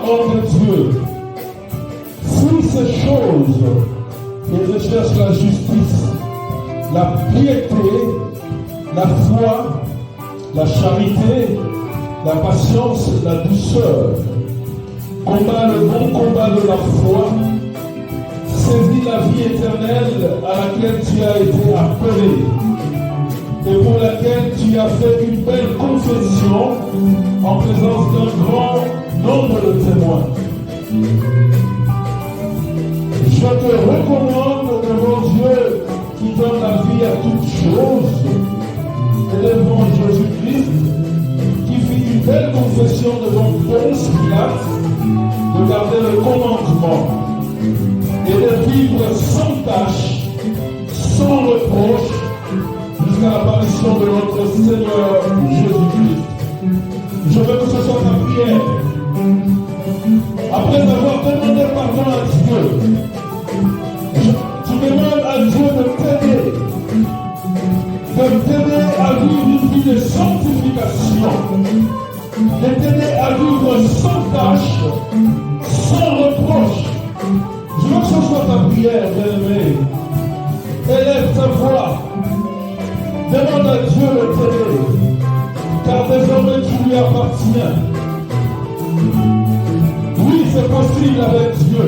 homme de Dieu, fuis ces choses et recherche la justice, la piété, la foi, la charité, la patience, la douceur. Combat le bon combat de la foi. Saisis la vie éternelle à laquelle tu as été appelé et pour laquelle tu as fait une belle confession en présence d'un grand nombre de témoins. Je te recommande devant Dieu qui donne la vie à toutes choses et devant Jésus-Christ qui fit une belle confession devant Ponce Pilate de garder le commandement et de vivre sans tâche, sans reproche, jusqu'à l'apparition de notre Seigneur Jésus-Christ. Je veux que ce soit ta prière. Après avoir demandé pardon à Dieu, tu demandes à Dieu de t'aider à vivre une vie de sanctification, de t'aider à vivre sans tâche, sans reproche. Je veux que ce soit ta prière, bien-aimé. Élève ta voix. Demande à Dieu de t'aider. Car désormais tu lui appartiens. Oui, c'est possible avec Dieu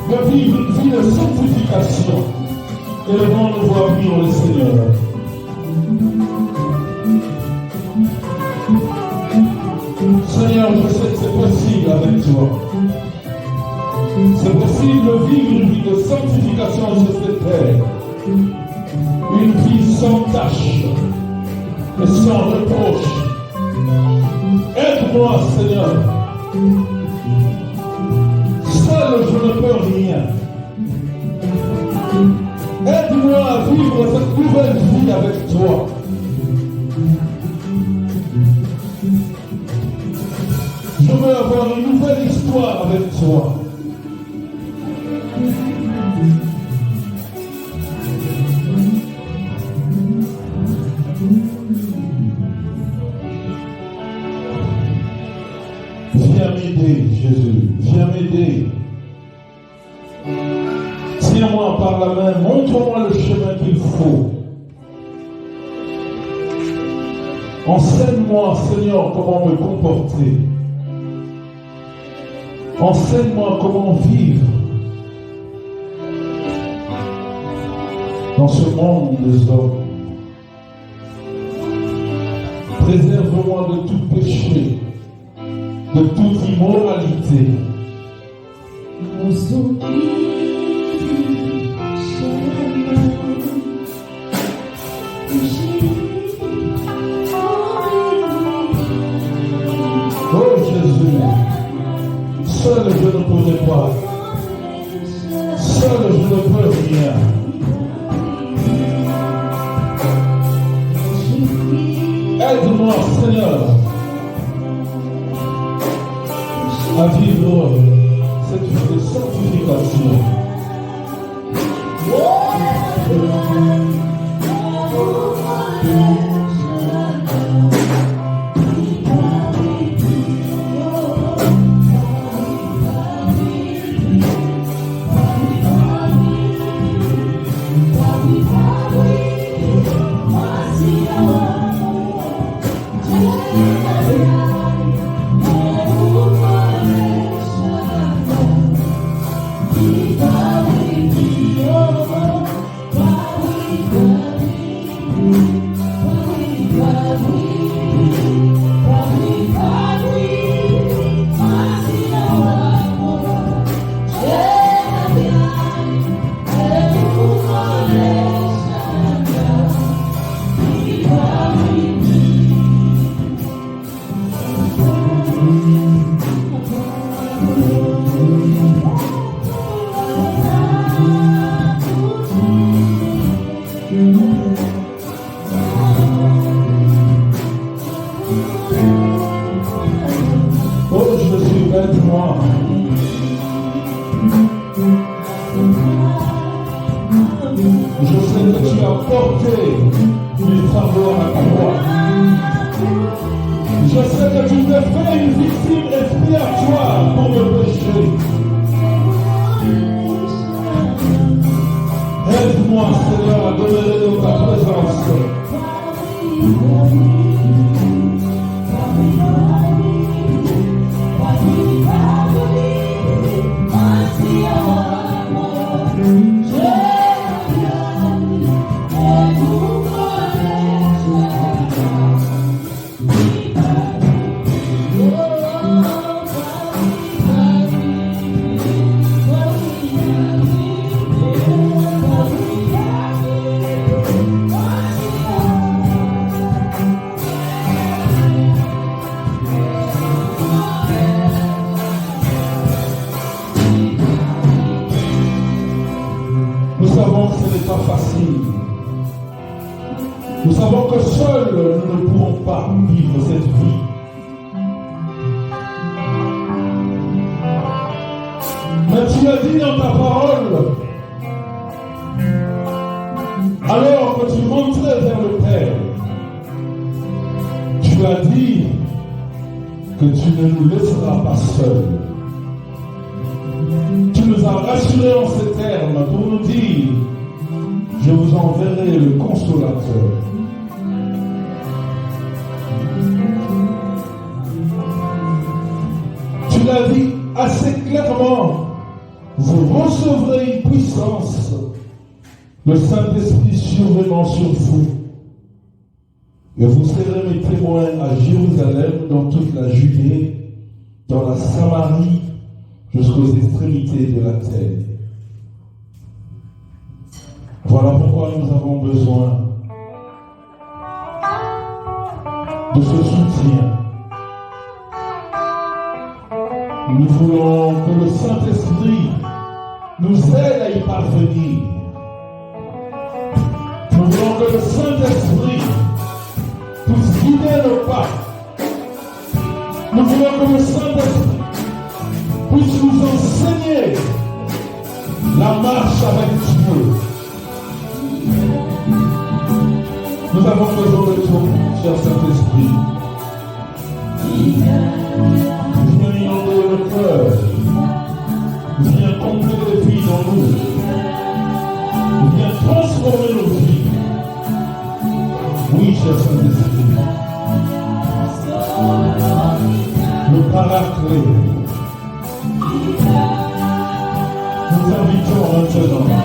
de vivre une vie de sanctification. Et le monde nous voit vivre le Seigneur. Seigneur, je sais que c'est possible avec toi. C'est possible de vivre une vie de sanctification sur cette terre. Une vie sans tâche et sans reproche. Aide-moi, Seigneur. Seul, je ne peux rien. Aide-moi à vivre cette nouvelle vie avec toi. Je veux avoir une nouvelle histoire avec toi. Viens m'aider, Jésus. Viens m'aider. Tiens-moi par la main. Montre-moi le chemin qu'il faut. Enseigne-moi, Seigneur, comment me comporter. Enseigne-moi comment vivre dans ce monde des hommes. Préserve-moi de tout péché, de toute immoralité. Oh Jésus, seul je ne pourrai pas. Seul je ne peux rien. Aide-moi, Seigneur, à vivre cette vie de sanctification. Tu as porté les fardeaux à la croix. Je sais que tu te fais une victime expiatoire pour le péché. Aide-moi, Seigneur, à demeurer dans ta présence. Nous savons que seuls nous ne pourrons pas vivre cette vie. Mais tu as dit dans ta parole, alors que tu montrais vers le Père, tu as dit que tu ne nous laisseras pas seuls. Tu nous as rassurés en ces termes pour nous dire, je vous enverrai le consolateur. Tu l'as dit assez clairement, vous recevrez une puissance, le Saint-Esprit survenant sur vous, et vous serez mes témoins à Jérusalem, dans toute la Judée, dans la Samarie, jusqu'aux extrémités de la terre. Voilà pourquoi nous avons besoin de ce soutien. Nous voulons que le Saint-Esprit nous aide à y parvenir. Nous voulons que le Saint-Esprit puisse guider nos pas. Nous voulons que le Saint-Esprit puisse nous enseigner la marche avec Dieu. Nous avons besoin de toi, cher Saint-Esprit. Viens inonder le cœur. Viens combler les vies dans nous. Viens transformer nos vies. Oui, cher Saint-Esprit. Le Paraclet. Nous invitons maintenant.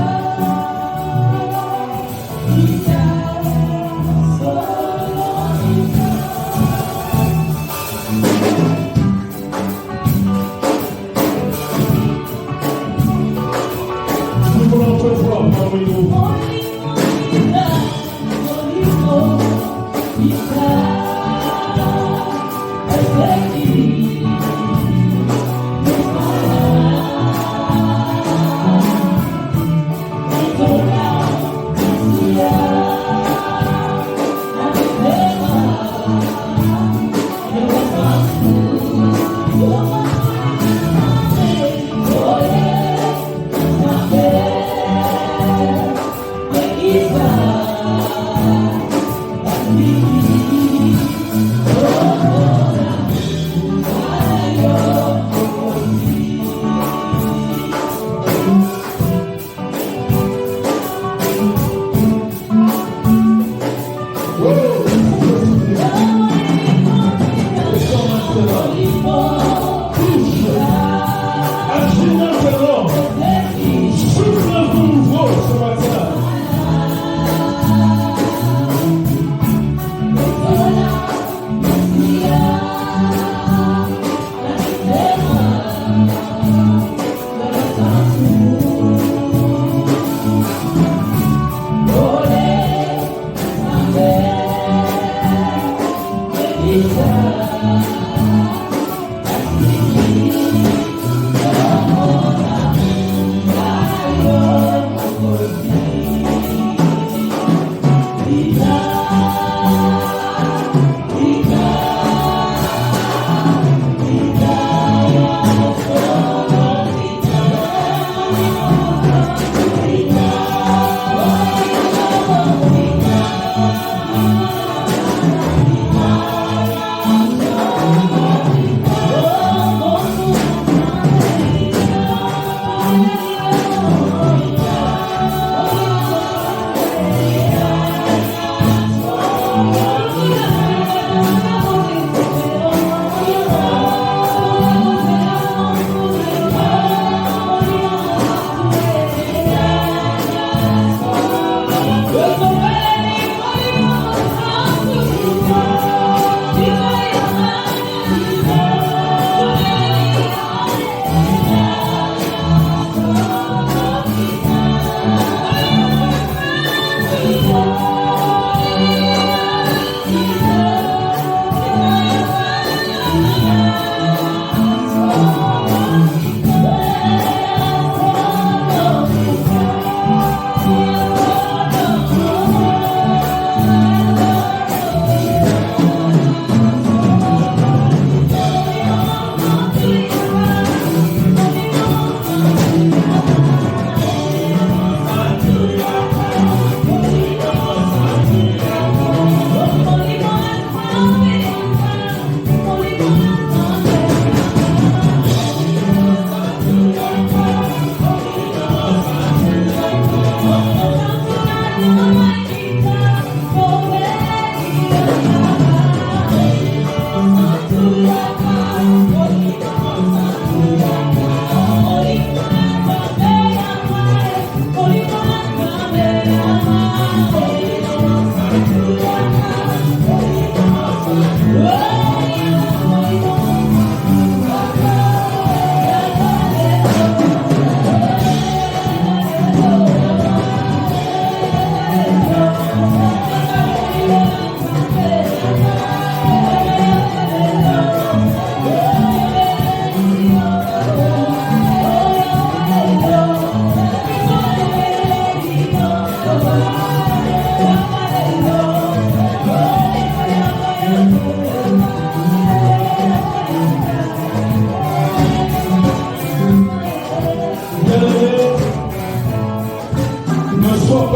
Ne sois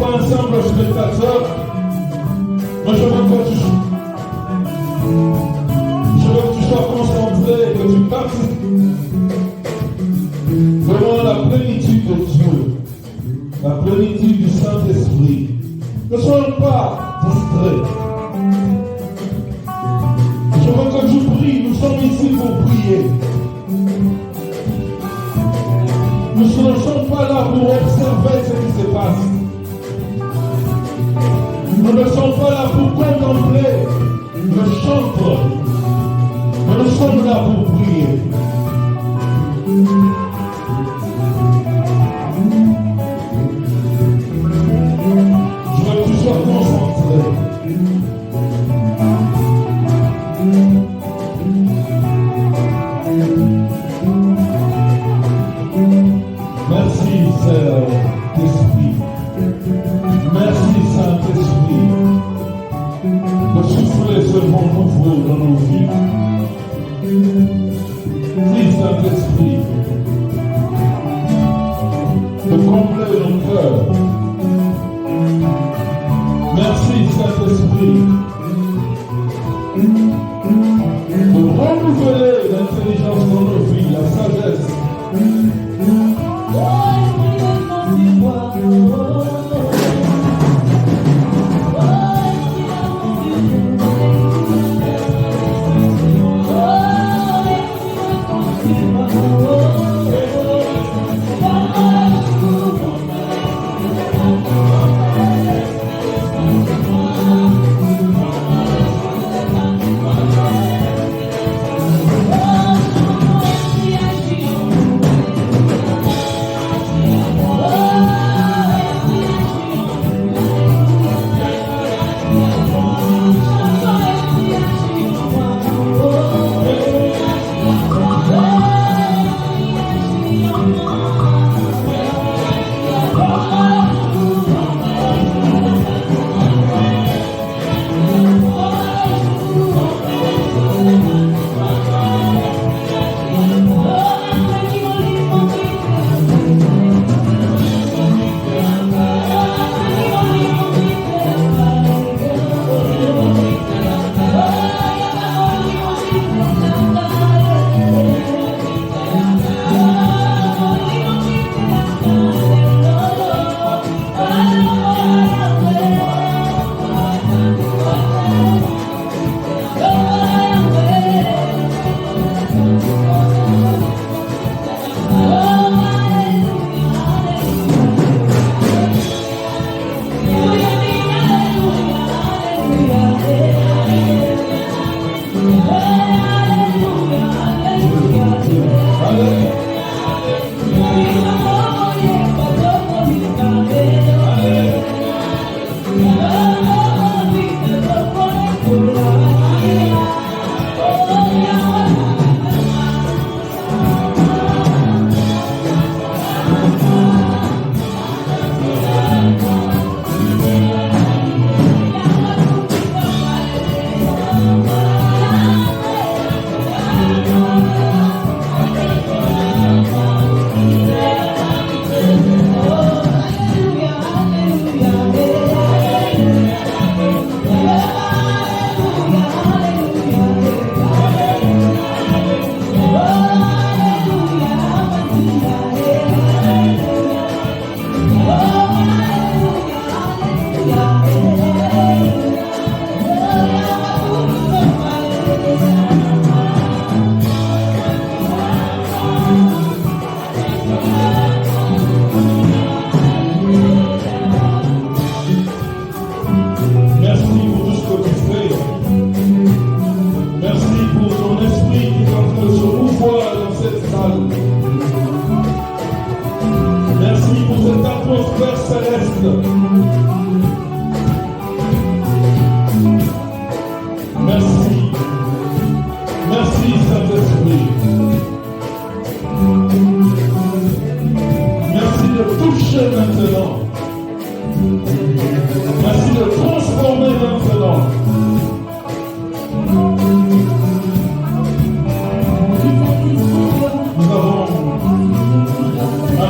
pas un simple spectateur, mais je veux que tu sois concentré, que tu participes devant la plénitude de Dieu, la plénitude du Saint-Esprit. Ne sois pas distrait. Je veux que tu pries, nous sommes ici pour prier. Nous ne sommes pas là pour observer ce qui se passe. Nous ne sommes pas là pour contempler le chantre. Mais nous sommes là pour prier. Je veux que tu sois concentré. Merci, Saint-Esprit. Merci, Saint-Esprit, de souffler ce vent nouveau dans nos vies. Merci, Saint-Esprit, de combler nos cœurs. Merci, Saint-Esprit, de renouveler l'intelligence dans nos vies, la sagesse.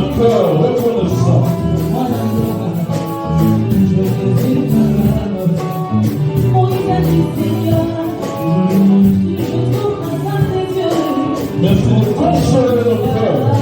Un cœur reconnaissant. Merci de consoler nos cœurs.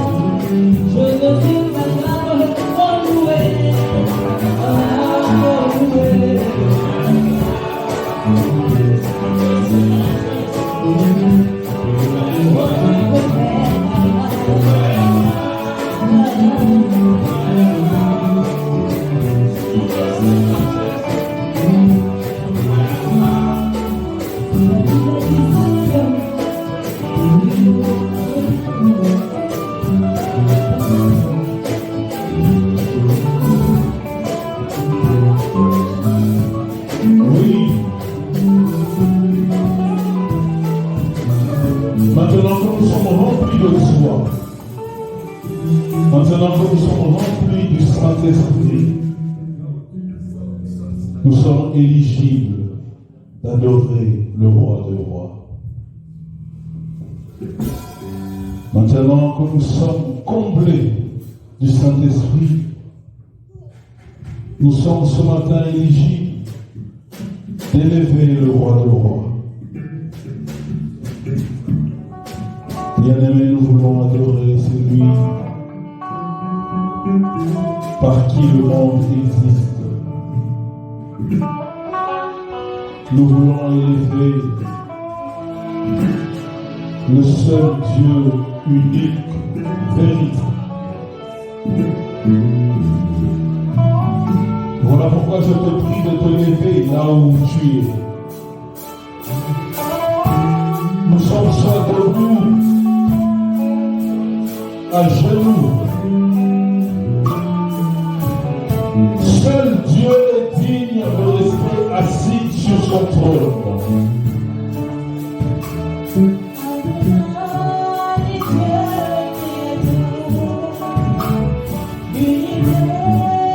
Oui. Maintenant que nous sommes remplis de soi, maintenant que nous sommes remplis du Saint-Esprit, nous sommes éligibles d'adorer le roi des rois. Maintenant que nous sommes comblés du Saint-Esprit, nous sommes ce matin éligibles d'élever le roi des rois. Bien-aimés, nous voulons adorer celui par qui le monde existe. Nous voulons élever le seul Dieu unique, véritable. Voilà pourquoi je te prie de te lever là où tu es. Nous sommes soit debout, à genoux. Seul Dieu est digne de rester assis sur son trône.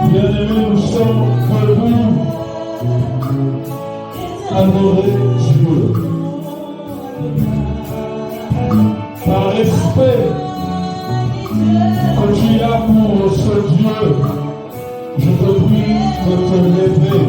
Bien-aimés, nous sommes debout, adorer Dieu. Par respect que tu as pour ce Dieu, je te prie de te lever.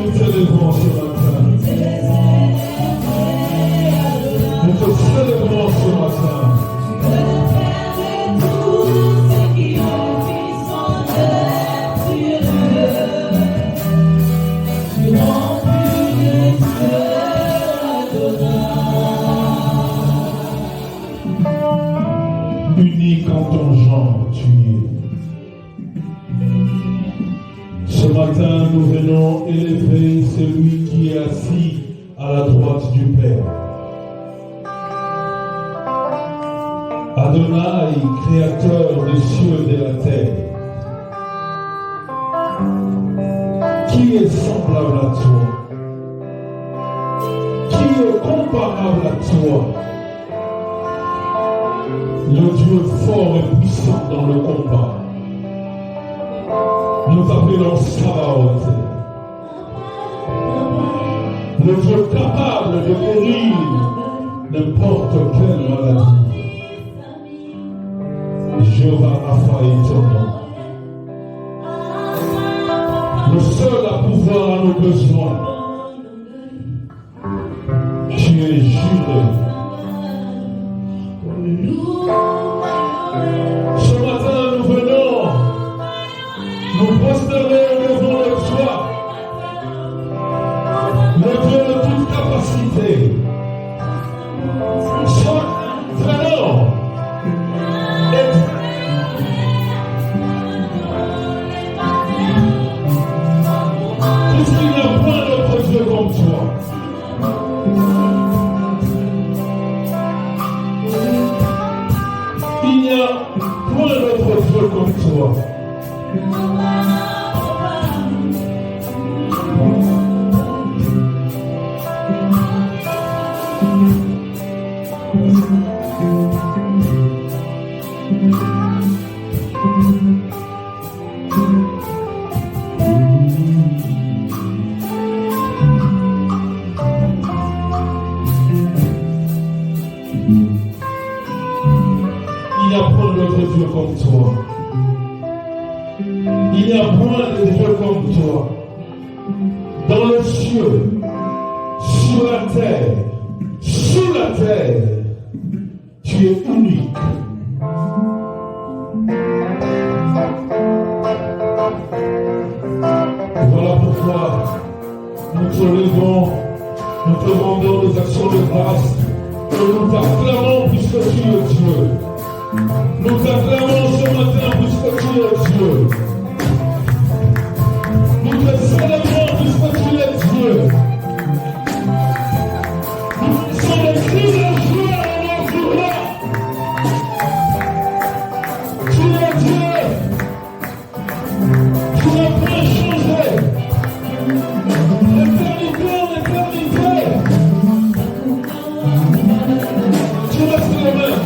nous te célébrons ce matin. Nous te célébrons ce matin. Unique en ton genre, tu es. Ce matin, nous venons élever celui qui est assis à la droite du Père. Adonai, créateur des cieux et de la terre. Qui est semblable à toi? Qui est comparable à toi? Le Dieu fort et puissant dans le combat. Nous t'appelons Sabaoth. Le Dieu capable de guérir n'importe quelle maladie. Jéhovah Rapha est ton nom. Le seul à pouvoir à nos besoins. Tu es juré. Ce matin, nous venons nous prosterner devant le toi, le Dieu de toute capacité. Sois vraiment puisqu'il n'y a point d'autre Dieu comme toi. Il n'y a point d'autre Dieu comme toi. Il n'y a point d'autre Dieu comme toi. Il n'y a point de Dieu comme toi. Dans les cieux, sur la terre, sous la terre, tu es unique. Voilà pourquoi nous te levons, nous te rendons des actions de grâce et nous t'acclamons puisque tu es Dieu. Nous t'acclamons ce matin puisque tu es Dieu. Nous te célébrons puisque tu es Dieu. Nous sommes des cris de joie en nos joie. Tu es Dieu. Tu n'as pas changé. L'éternité en éternité. Tu restes le même.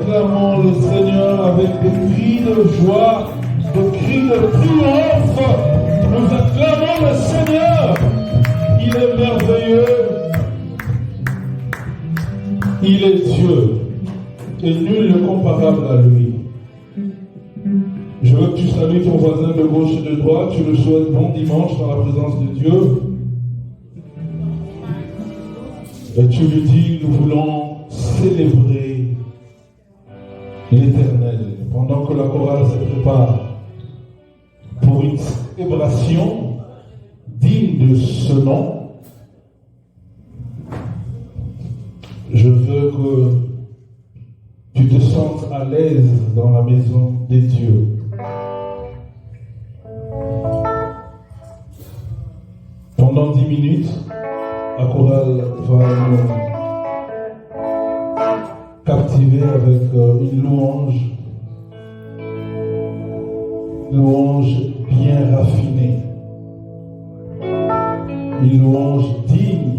acclamons le Seigneur avec des cris de joie, des cris de triomphe. Nous acclamons le Seigneur. Il est merveilleux. Il est Dieu. Et nul n'est comparable à lui. Je veux que tu salues ton voisin de gauche et de droite. Tu le souhaites bon dimanche dans la présence de Dieu. Et tu lui dis, nous voulons célébrer l'Éternel. Pendant que la chorale se prépare pour une célébration digne de ce nom, je veux que tu te sentes à l'aise dans la maison des dieux. Pendant 10 minutes, la chorale va nous captiver avec une louange bien raffinée, une louange digne.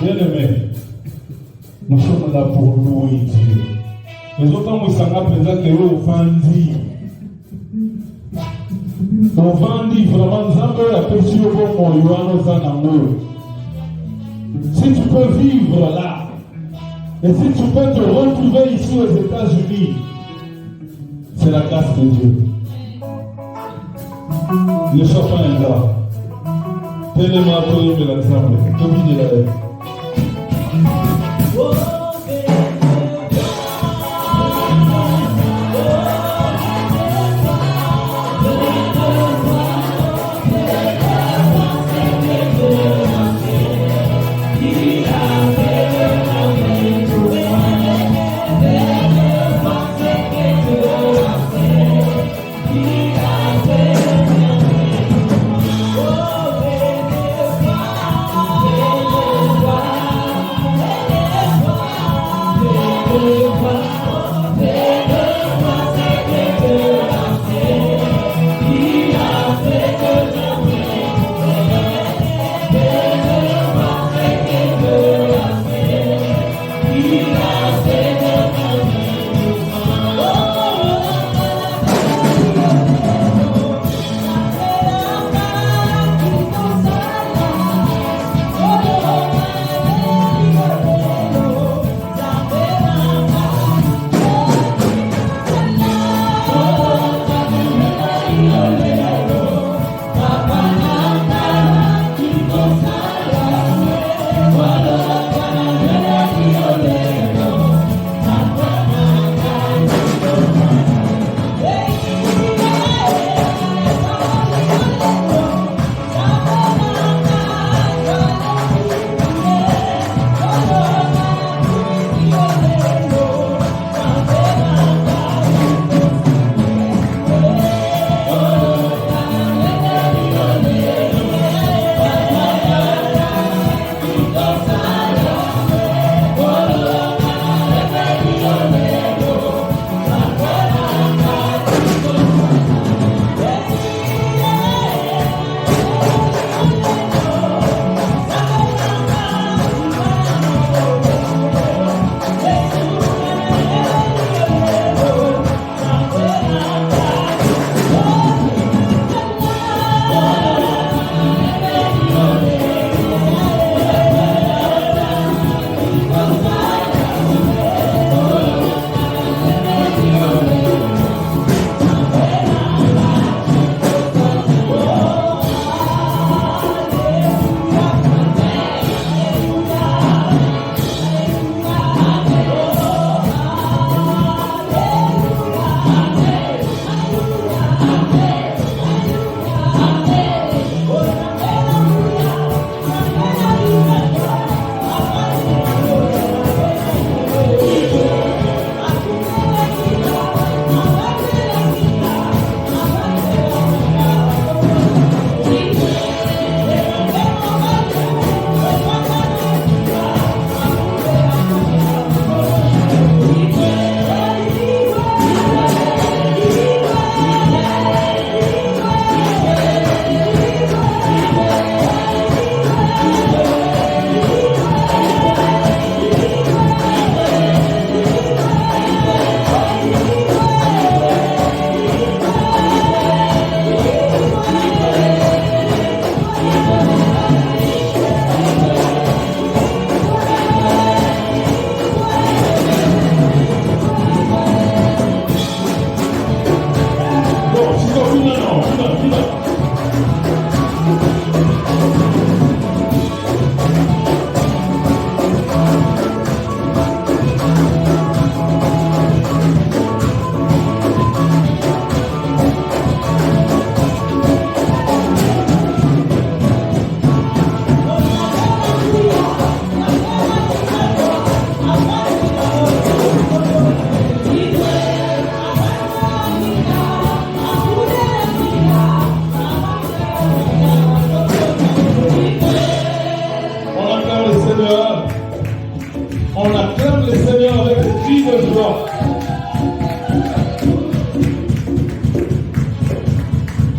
Bien-aimé, nous sommes là pour louer Dieu. Les autres, nous sommes présents que vous vendez. Vous vendez vraiment, nous avons la question si tu peux vivre là, et si tu peux te retrouver ici aux États-Unis, c'est la grâce de Dieu. Ne sois pas un gars. Tenez-moi à côté de l'ensemble. Comme de la haine.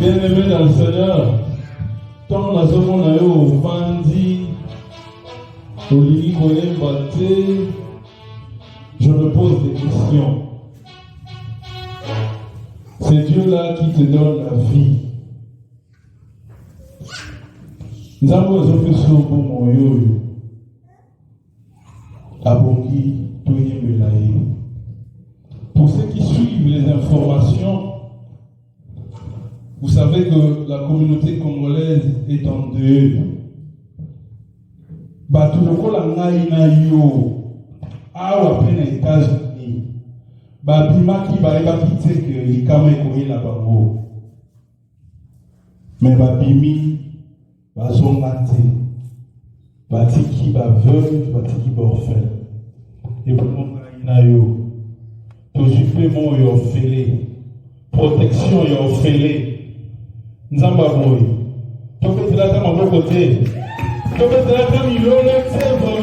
Bien-aimé dans le Seigneur, tant la zone a eu au Vandi, au Lili Baté, je me pose des questions. C'est Dieu-là qui te donne la vie. Nous avons besoin de ce pour mon yo. Abongi, Toye Melaye. Pour ceux qui suivent les informations, vous savez que la communauté congolaise est en deux. Batuloko la ngai na yo, awa pena États-Unis. Babima qui va ébapiter que les Camerounais la bango. Mais babimi, bazongate, batiki ba veuve, batiki ba orphelin. Et pour nous na yo, toujours paiement yo félé, protection yo félé. Nzamba boy. Topé de la dame à mon côté. Topé de la dame, il est bon.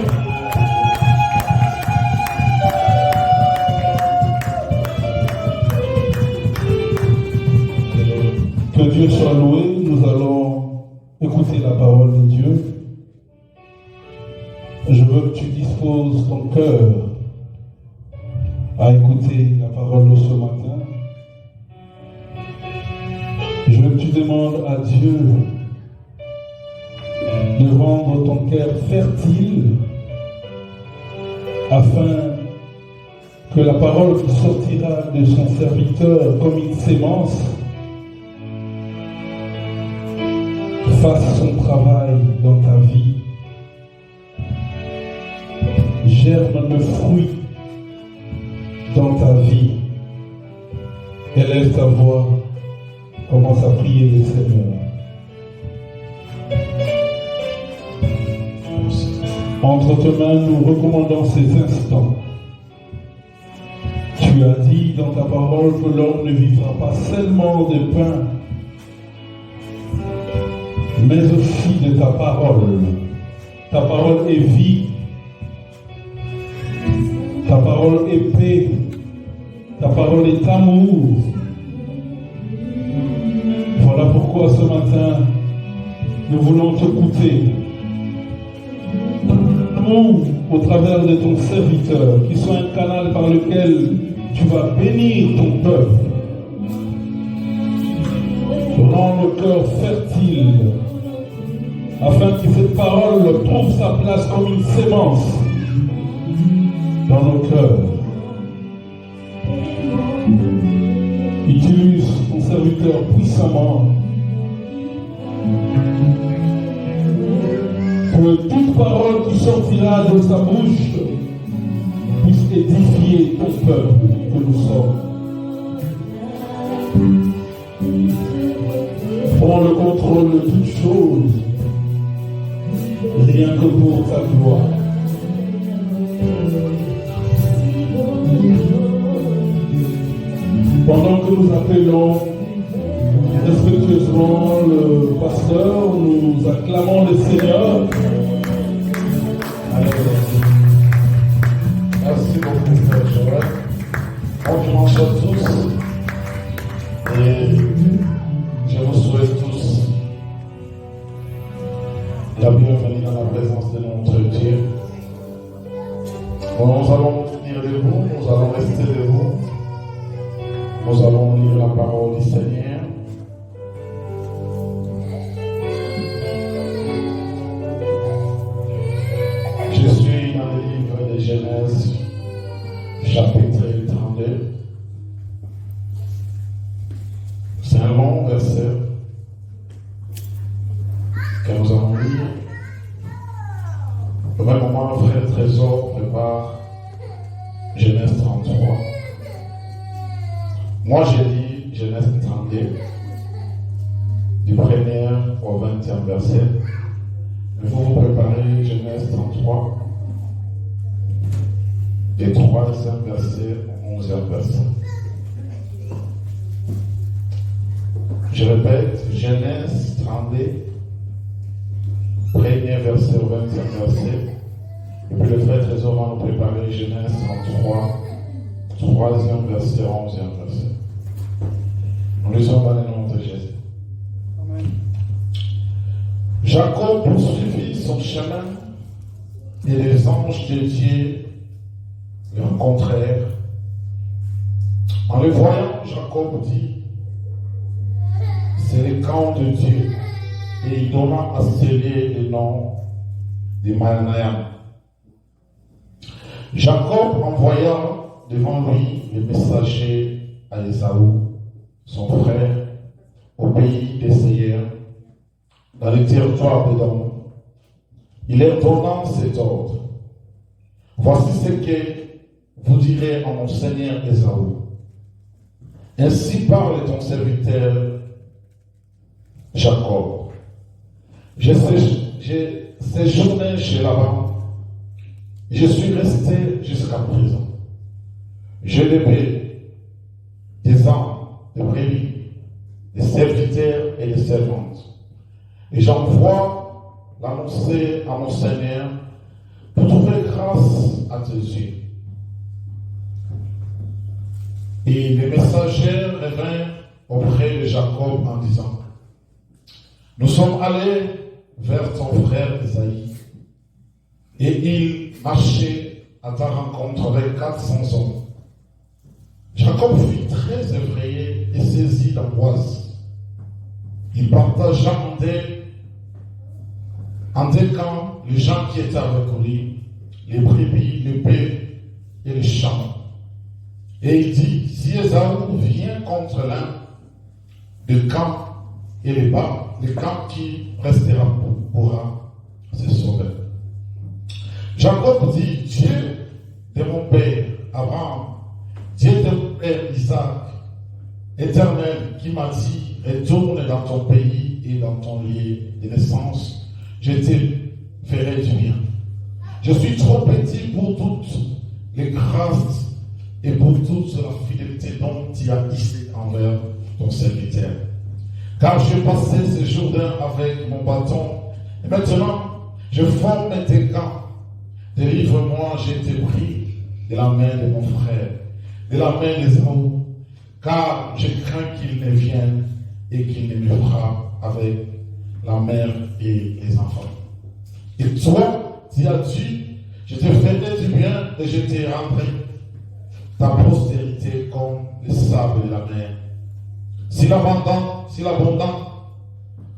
Que Dieu soit loué. Nous allons écouter la parole de Dieu. Je veux que tu disposes ton cœur à écouter la parole de ce matin. Je veux que tu demandes à Dieu de rendre ton cœur fertile afin que la parole qui sortira de son serviteur comme une sémence fasse son travail dans ta vie, germe le fruit dans ta vie, élève ta voix. Commence à prier le Seigneur. Entre tes mains, nous recommandons ces instants. Tu as dit dans ta parole que l'homme ne vivra pas seulement de pain, mais aussi de ta parole. Ta parole est vie. Ta parole est paix. Ta parole est amour. Voilà pourquoi ce matin, nous voulons t'écouter. Nous, au travers de ton serviteur, qui soit un canal par lequel tu vas bénir ton peuple. Rends le cœur fertile, afin que cette parole trouve sa place comme une sémence dans nos cœurs. Utilise ton serviteur puissamment que toute parole qui sortira de sa bouche puisse édifier ton peuple que nous sommes. Prends le contrôle de toutes choses, rien que pour ta gloire. Pendant que nous appelons respectueusement le pasteur, nous acclamons le Seigneur. Merci beaucoup, Frère Joël. Bon dimanche à tous. Et je vous souhaite tous la bienvenue dans la présence de notre Dieu. Bon, nous allons tenir debout, nous allons rester debout. Nous allons lire la parole du Seigneur. Je suis dans le livre de Genèse, chapitre 32. C'est un long verset que nous allons lire. Au même moment, frère Trésor prépare Genèse 33. Moi, j'ai dit Genèse 32, du 1er au 20e verset. Mais vous préparez Genèse 33, du 3e verset au 11e verset. Je répète, Genèse 32, 1er verset au 20e verset. Et puis le frère Trésor va nous préparer Genèse 33, 3e verset au 11e verset. Nous lisons dans le nom de Jésus. Jacob poursuivit son chemin et les anges de Dieu le rencontrèrent. En le voyant, Jacob dit, c'est le camp de Dieu, et il donna à sceller le nom de Mahanaïm. Jacob envoya devant lui les messagers à Ésaü, son frère, au pays des Seigneurs, dans le territoire d'Édom. Il leur donna cet ordre. Voici ce que vous direz à mon Seigneur Ésaü. Ainsi parle ton serviteur Jacob. J'ai séjourné chez Laban. Je suis resté jusqu'à présent. J'ai élevé des ânes, des brebis, des serviteurs et des servantes. Et j'envoie l'annoncer à mon Seigneur pour trouver grâce à tes yeux. Et les messagers revinrent auprès de Jacob en disant, nous sommes allés vers ton frère Isaïe, et il marchait à ta rencontre avec 400 hommes. Jacob fut très effrayé et saisi d'angoisse. Il partagea en deux camps les gens qui étaient avec lui, les brebis, les bœufs et les champs. Et il dit, si Ésaü vient contre l'un des camps et les bas, le camp qui restera pourra se sauver. Jacob dit, Dieu de mon père Abraham, Dieu de mon père Isaac, Éternel, qui m'a dit, retourne dans ton pays et dans ton lieu de naissance, je te ferai du bien. Je suis trop petit pour toutes les grâces et pour toute la fidélité dont tu as ici envers ton serviteur. Car je passais ce Jourdain avec mon bâton, et maintenant je forme tes gants. Délivre-moi, je t'ai pris de la main de mon frère, de la main d'Ésaü, car je crains qu'il ne vienne et qu'il ne me frappe avec la mère et les enfants. Et toi, tu as dit, je te ferai du bien et je te rendrai ta postérité comme le sable de la mer. Si l'abondant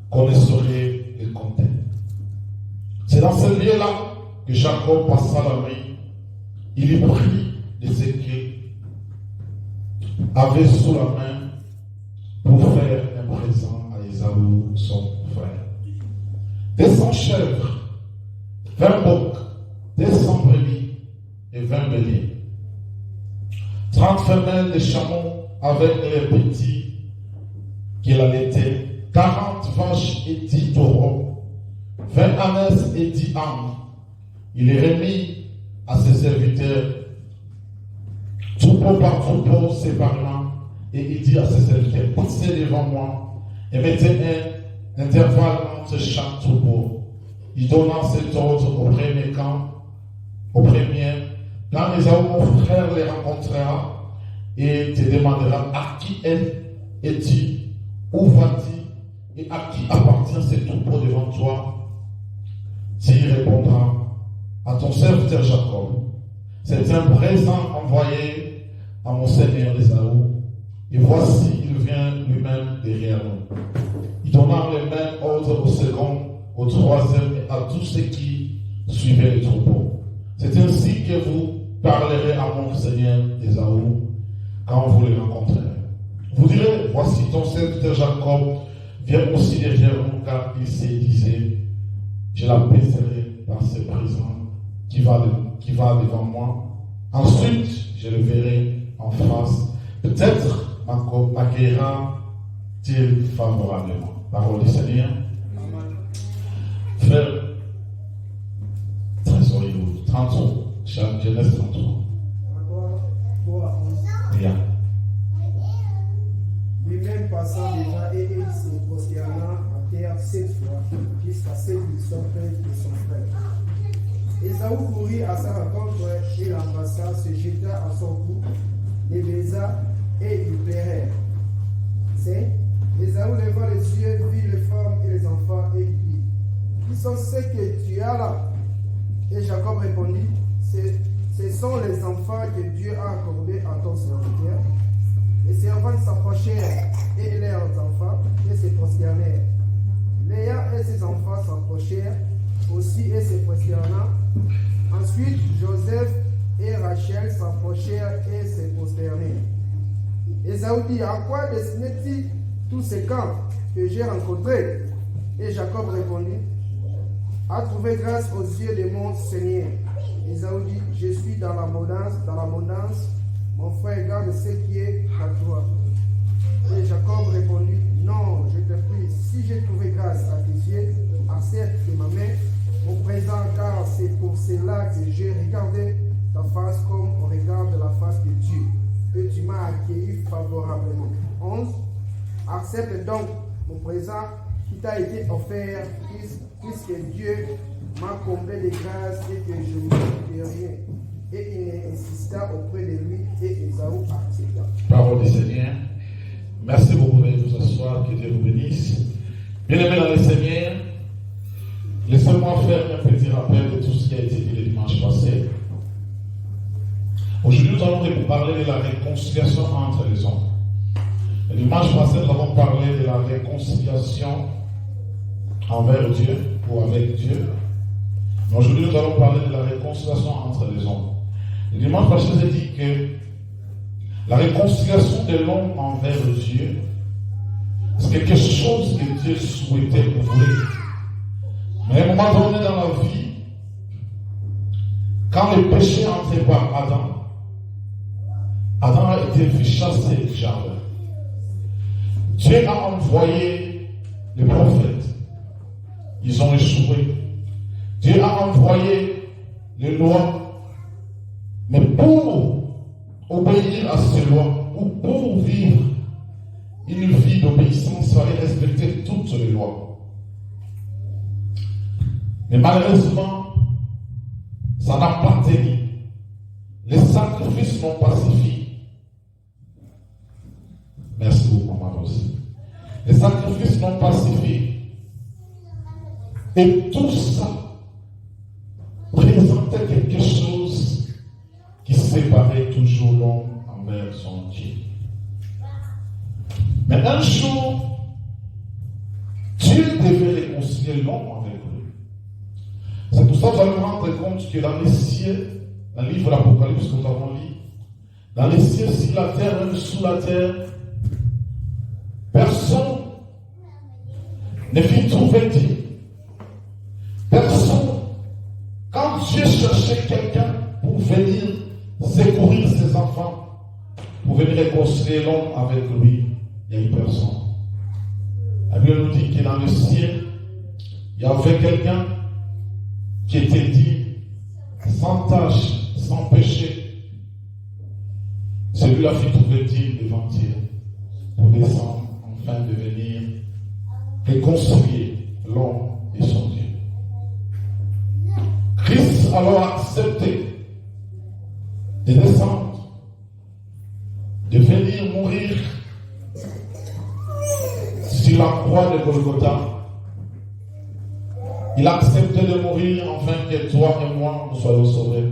qu'on ne saurait le compter. C'est dans ce lieu-là que Jacob passa la nuit. Il y prit de ce qu'il avait sous la main pour faire un présent à Ésaü, son frère. 200 chèvres, 20 boucs, 200 brebis et 20 béliers. 30 femelles de chameaux avec les petits qu'il allaitait, 40 vaches et 10 taureaux, 20 ânes et 10 ânes. Il les remit à ses serviteurs, troupeau par troupeau séparément, et il dit à ses serviteurs, passez devant moi et mettez un intervalle entre chaque troupeau. Il donna cet ordre au premier camp, au premier. Quand Ésaü, mon frère, les rencontrera et te demandera à qui es-tu, où vas-tu et à qui appartient ce troupeau devant toi, tu y répondras à ton serviteur Jacob. C'est un présent envoyé à mon Seigneur Ésaü, et voici, il vient lui-même derrière nous. Il donna le même ordre au second, au troisième et à tous ceux qui suivaient le troupeau. C'est ainsi que vous parlerez à mon Seigneur Ésaü quand vous le rencontrerez. Vous direz, voici ton serviteur Jacob vient aussi derrière nous, car il se disait, je l'apaiserai par ce présent qui va devant moi. Ensuite, je le verrai en face. Peut-être m'accueillera-t-il favorablement. Parole du Seigneur. Frère, trésorier, 33, Genèse 33. Bien. Lui-même passant devant et il se prosterna à terre 7 fois, jusqu'à ce qu'il sorte de son frère. Ésaü courut à sa rencontre, il l'embrassa, se jeta à son cou, les baisa et ils pleurèrent. C'est Ésaü leva les yeux, vit les femmes et les enfants et il dit, qui sont ceux que tu as là? Et Jacob répondit, ce sont les enfants que Dieu a accordés à ton serviteur. Les servantes s'approchèrent et leurs enfants et se prosternèrent. Léa et ses enfants s'approchèrent aussi et se prosternèrent. Ensuite, Joseph et Rachel s'approchèrent et se prosternèrent. Ésaü dit, à quoi destinait-il tous ces camps que j'ai rencontrés? Et Jacob répondit, à trouver grâce aux yeux de mon Seigneur. Ésaü dit, je suis dans l'abondance, mon frère garde ce qui est à toi. Et Jacob répondit, non, je te prie, si j'ai trouvé grâce à tes yeux, accepte de ma main mon présent, car c'est pour cela que j'ai regardé ta face comme on regarde la face de Dieu, et tu m'as accueilli favorablement. 11. Accepte donc mon présent qui t'a été offert, puisque Dieu m'a comblé de grâce et que je ne manque de rien. Et il insista auprès de lui et Ésaü accepta. Parole du Seigneur. Merci beaucoup de vous asseoir, que Dieu vous bénisse. Bien-aimés dans le Seigneur, laissez-moi faire un petit rappel de tout ce qui a été dit le dimanche passé. Aujourd'hui, nous allons parler de la réconciliation entre les hommes. Le dimanche passé, nous avons parlé de la réconciliation envers Dieu ou avec Dieu. Mais aujourd'hui, nous allons parler de la réconciliation entre les hommes. Le dimanche passé, j'ai dit que la réconciliation de l'homme envers Dieu, c'est quelque chose que Dieu souhaitait ouvrir. Mais à un moment donné dans la vie, quand le péché est entré par Adam a été chassé du jardin. Dieu a envoyé les prophètes. Ils ont échoué. Dieu a envoyé les lois. Mais pour obéir à ces lois, ou pour vivre une vie d'obéissance, il fallait respecter toutes les lois. Mais malheureusement, ça n'a pas tenu. Les sacrifices n'ont pas suffi. Merci beaucoup, maman aussi. Les sacrifices n'ont pas suffi. Et tout ça présentait quelque chose qui séparait toujours l'homme envers son Dieu. Mais un jour, Dieu devait réconcilier l'homme avec lui. C'est pour ça que vous allez vous rendre compte que dans les cieux, dans le livre de l'Apocalypse que nous avons lu, dans les cieux, sur la terre, même sous la terre, personne ne fit trouver Dieu. Personne, quand Dieu cherchait quelqu'un pour venir secourir ses enfants, pour venir réconcilier l'homme avec lui, il n'y a eu personne. La Bible nous dit que dans le ciel, il y avait quelqu'un qui était dit sans tâche, sans péché. Celui-là fit trouver Dieu devant Dieu pour descendre, afin de venir réconcilier l'homme et son Dieu. Christ alors a accepté de descendre, de venir mourir sur la croix de Golgotha. Il a accepté de mourir afin que toi et moi nous soyons sauvés.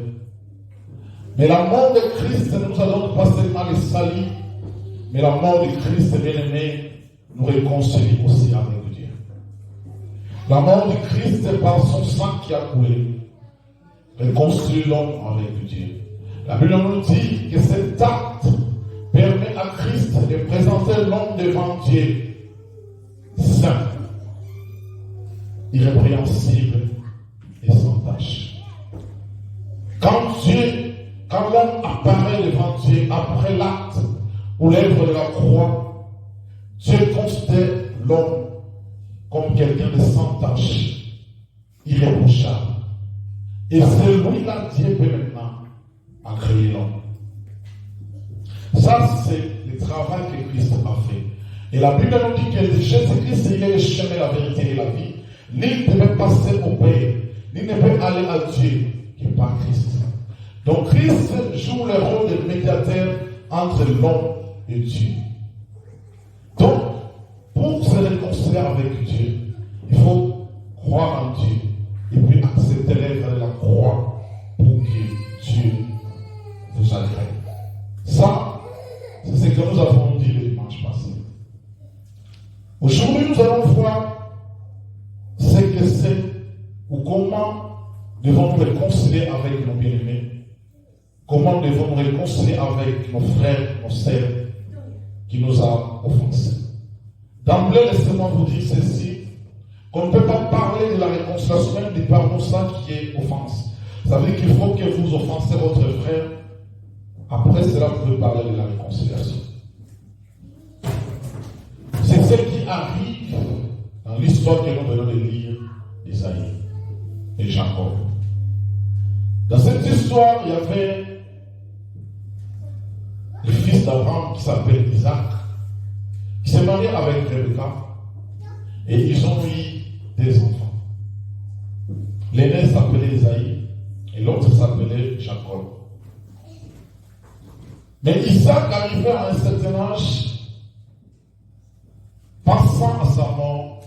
Mais la mort de Christ ne nous a donc pas seulement les salis, mais la mort de Christ, bien-aimé, nous réconcilie aussi avec Dieu. La mort de Christ, par son sang qui a coulé, réconcilie l'homme avec Dieu. La Bible nous dit que cet acte permet à Christ de présenter l'homme devant Dieu saint, irrépréhensible et sans tache. Quand l'homme apparaît devant Dieu après l'acte ou l'œuvre de la croix, Dieu considère l'homme comme quelqu'un de sans tache, irréprochable. Et c'est lui-là, Dieu peut maintenant a créé l'homme. Ça, c'est le travail que Christ a fait. Et la Bible nous dit que Jésus-Christ, il est le chemin, la vérité et la vie. Nul ne peut passer au Père, nul ne peut aller à Dieu que par Christ. Donc Christ joue le rôle de médiateur entre l'homme et Dieu. Donc, pour se réconcilier avec Dieu, il faut croire en Dieu et puis accepter l'œuvre de la croix pour que Dieu vous agrée. Ça, c'est ce que nous avons dit le dimanche passé. Aujourd'hui, nous allons voir ce que c'est ou comment devons-nous réconcilier avec nos bien-aimés. Comment devons-nous réconcilier avec nos frères, nos sœurs qui nous ont offensés. D'emblée, laissez-moi vous dire ceci, qu'on ne peut pas parler de la réconciliation même du pardon ça qui est offense. Ça veut dire qu'il faut que vous offensez votre frère. Après cela, vous pouvez parler de la réconciliation. C'est ce qui arrive dans l'histoire que nous venons de lire d'Isaïe et Jacob. Dans cette histoire, il y avait le fils d'Abraham qui s'appelle Isaac, qui s'est marié avec Rebecca, et ils ont eu des enfants. L'aîné s'appelait Isaïe, et l'autre s'appelait Jacob. Mais Isaac arrivait à un certain âge, pensant à sa mort,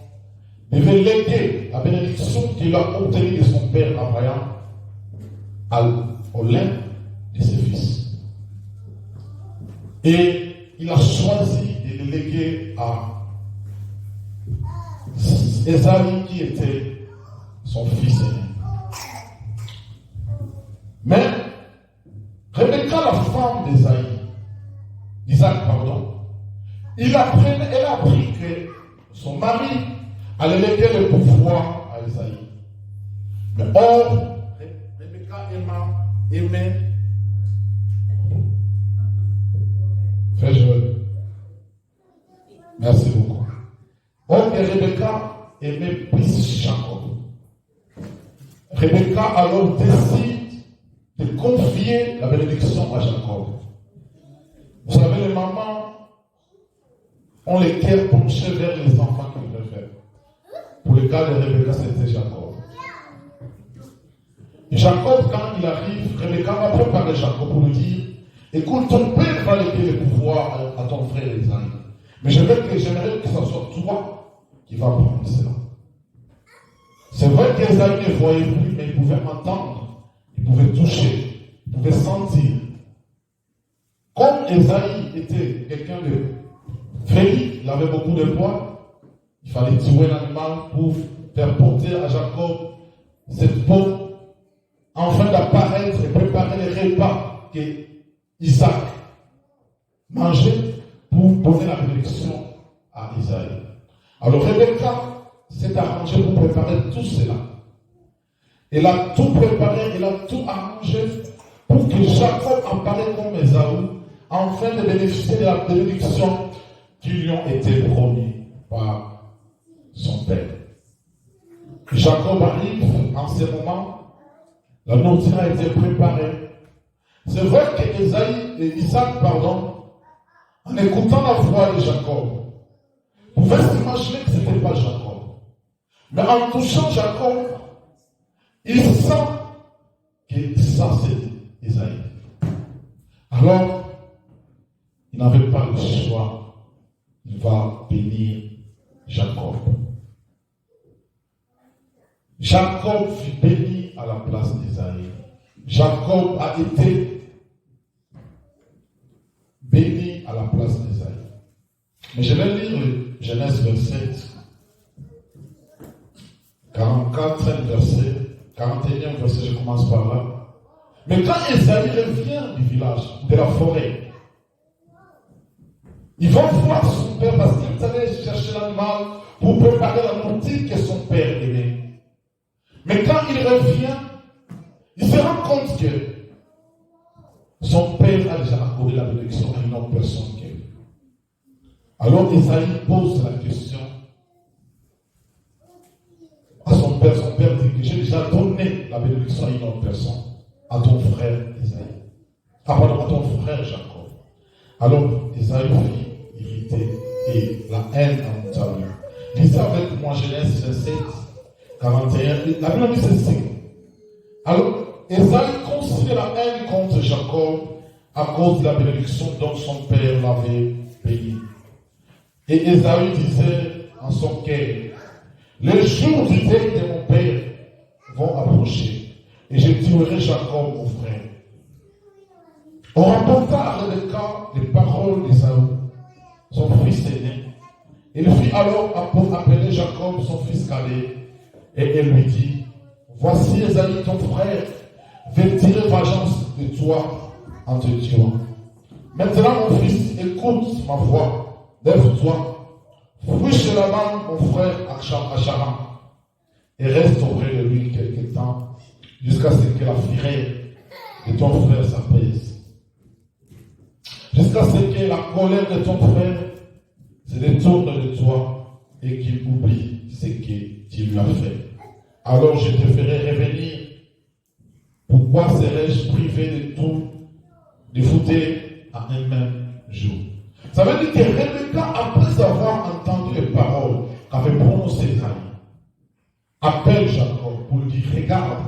devait léguer la bénédiction qu'il a obtenue de son père Abraham au l'un de ses fils. Et il a choisi de le léguer à Esaïe qui était son fils aîné. Mais Rebecca, la femme d'Isaac, elle a appris que son mari allait léguer le pouvoir à Esaïe. Mais or, Rebecca aimait. Frère Joël. Merci beaucoup. Or, Rebecca aimait plus Jacob. Rebecca alors décide de confier la bénédiction à Jacob. Vous savez, les mamans ont les cœurs penchés vers les enfants qu'ils préfèrent. Pour le cas de Rebecca, c'était Jacob. Et Jacob, quand il arrive, Rebecca va préparer Jacob pour lui dire: écoute, ton père va léguer le pouvoir à ton frère Esaïe. Mais j'aimerais que ce soit toi qui vas prendre cela. C'est vrai qu'Esaïe ne voyait plus, mais il pouvait entendre, il pouvait toucher, il pouvait sentir. Comme Esaïe était quelqu'un de férique, il avait beaucoup de poids, il fallait tuer l'animal pour faire porter à Jacob cette peau, afin d'apparaître et préparer les repas que Isaac mangeait pour donner la bénédiction à Isaïe. Alors Rebecca s'est arrangée pour préparer tout cela. Elle a tout préparé, elle a tout arrangé pour que Jacob apparaisse comme Ésaü, afin de bénéficier de la bénédiction qui lui ont été promis par son père. Jacob arrive en ce moment, la nourriture a été préparée. C'est vrai que Isaac, en écoutant la voix de Jacob, pouvait s'imaginer que ce n'était pas Jacob. Mais en touchant Jacob, il sent que ça c'est Isaïe. Alors, il n'avait pas le choix. Il va bénir Jacob. Jacob fut béni à la place d'Isaïe. Jacob a été béni à la place d'Isaïe. Mais je vais lire le Genèse 27, 44 verset, 41 verset, je commence par là. Mais quand Esaïe revient du village, de la forêt, il va voir son père parce qu'il allait chercher l'animal pour préparer la nourriture que son père aimait. Mais quand il revient, il se rend compte que son père a déjà accordé la bénédiction à une autre personne qu'elle. Alors Esaïe pose la question à son père. Son père dit que j'ai déjà donné la bénédiction à une autre personne, à ton frère Esaïe. À ton frère Jacob. Alors Esaïe fut irrité et la haine en monta. Lisez avec moi Genèse 27, 41. La Bible dit ceci. Alors Esaïe considère la haine contre Jacob à cause de la bénédiction dont son père l'avait béni. Et Esaïe disait en son cœur: Les jours du deuil de mon père vont approcher, et je tuerai Jacob, mon frère. On rapporta à Rebecca les paroles d'Ésaü, son fils aîné. Il fit alors appeler Jacob, son fils cadet, et elle lui dit, voici Ésaü, ton frère, veut tirer vengeance de toi en te tuant. Maintenant, mon fils, écoute ma voix, lève-toi, fuis chez Laban, mon frère, à Charan, et reste auprès de lui quelque temps, jusqu'à ce que la fureur de ton frère s'apaise. Jusqu'à ce que la colère de ton frère se détourne de toi et qu'il oublie ce que tu lui as fait. Alors je te ferai revenir. Pourquoi serais-je privé de tout, de fouter à un même jour? Ça veut dire que Rebecca, après avoir entendu les paroles qu'avait prononcées Esaü, appelle Jacob pour lui dire, regarde,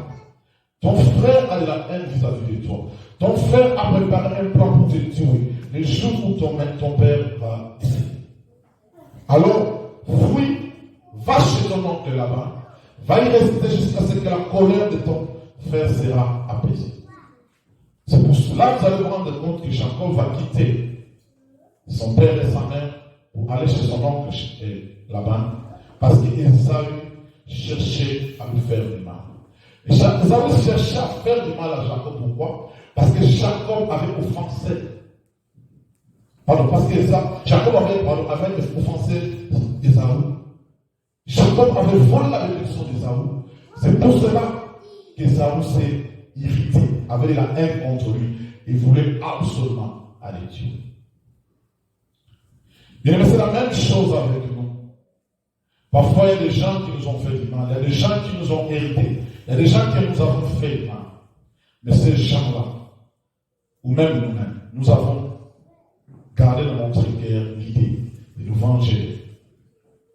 ton frère a de la haine vis-à-vis de toi. Ton frère a préparé un plan pour te tuer le jour où ton père va décéder. Alors, fuis, va chez ton oncle là-bas, va y rester jusqu'à ce que la colère de ton frère sera apaisée. C'est pour cela que vous allez vous rendre compte que Jacob va quitter son père et sa mère pour aller chez son oncle Laban, parce qu'Ésaü cherchait à lui faire du mal. Et Ésaü cherchait à faire du mal à Jacob. Pourquoi? Parce que Jacob avait offensé. Parce que Jacob avait offensé Ésaü. Jacob avait volé la bénédiction d'Ésaü. C'est pour cela qu'Ésaü s'est irrité, avait la haine contre lui et voulait absolument aller tuer. Bien, c'est la même chose avec nous. Parfois, il y a des gens qui nous ont fait du mal, il y a des gens qui nous ont hérités, il y a des gens qui nous avons fait du mal. Mais ces gens-là, ou même nous-mêmes, nous avons gardé dans notre cœur l'idée de nous venger.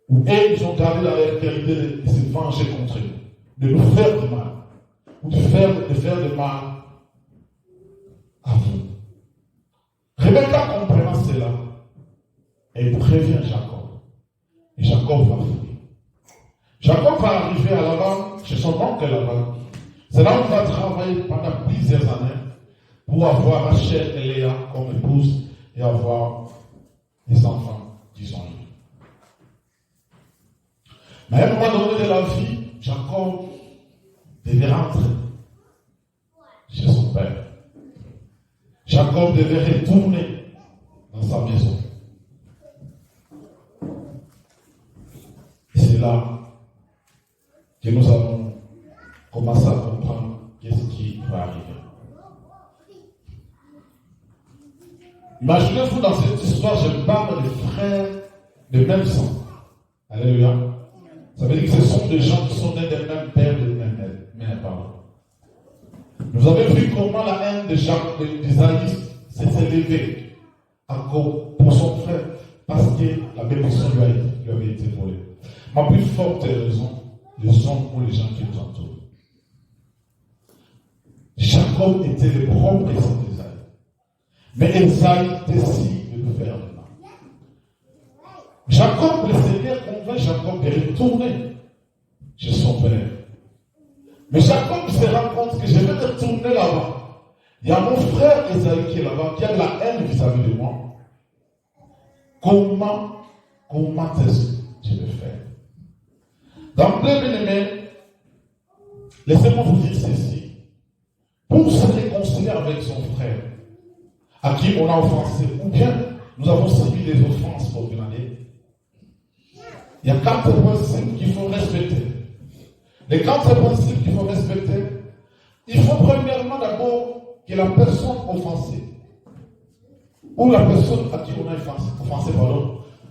Ou ils ont gardé dans leur cœur l'idée de se venger contre nous, de nous faire du mal, ou de faire du mal à vous. Rebecca comprenant cela, elle prévient Jacob. Et Jacob va fuir. Jacob va arriver à Laban, chez son oncle Laban. C'est là où il va travailler pendant plusieurs années pour avoir Rachel et Léa comme épouse et avoir des enfants, disons-le. Mais à un moment donné de la vie, Jacob devait rentrer chez son père. Jacob devait retourner dans sa maison. Et c'est là que nous allons commencer à comprendre qu'est-ce qui va arriver. Imaginez-vous dans cette histoire, je parle de frères de même sang. Alléluia. Ça veut dire que ce sont des gens qui sont nés des mêmes pères, des mêmes mères. Nous avons vu comment la haine d'Ésaü s'est élevée pour son frère parce que la bénédiction lui avait été volée. Ma plus forte raison, les hommes ou les gens qui nous entourent. Jacob était le propre exemple d'Ésaü. Mais Ésaü décide de lui faire du mal. Jacob, le Seigneur convainc Jacob de retourner chez son père. Mais Jacob se rend compte que je vais retourner là-bas. Il y a mon frère Ésaü qui est là-bas, qui a de la haine vis-à-vis de moi. Comment est-ce que je vais faire? D'emblée, bien-aimé, laissez-moi vous dire ceci. Pour se réconcilier avec son frère, à qui on a offensé, ou bien nous avons subi des offenses pour une année, il y a 4 principes qu'il faut respecter. Les 4 principes qu'il faut respecter, il faut premièrement d'abord que la personne offensée, ou la personne à qui on a offensé,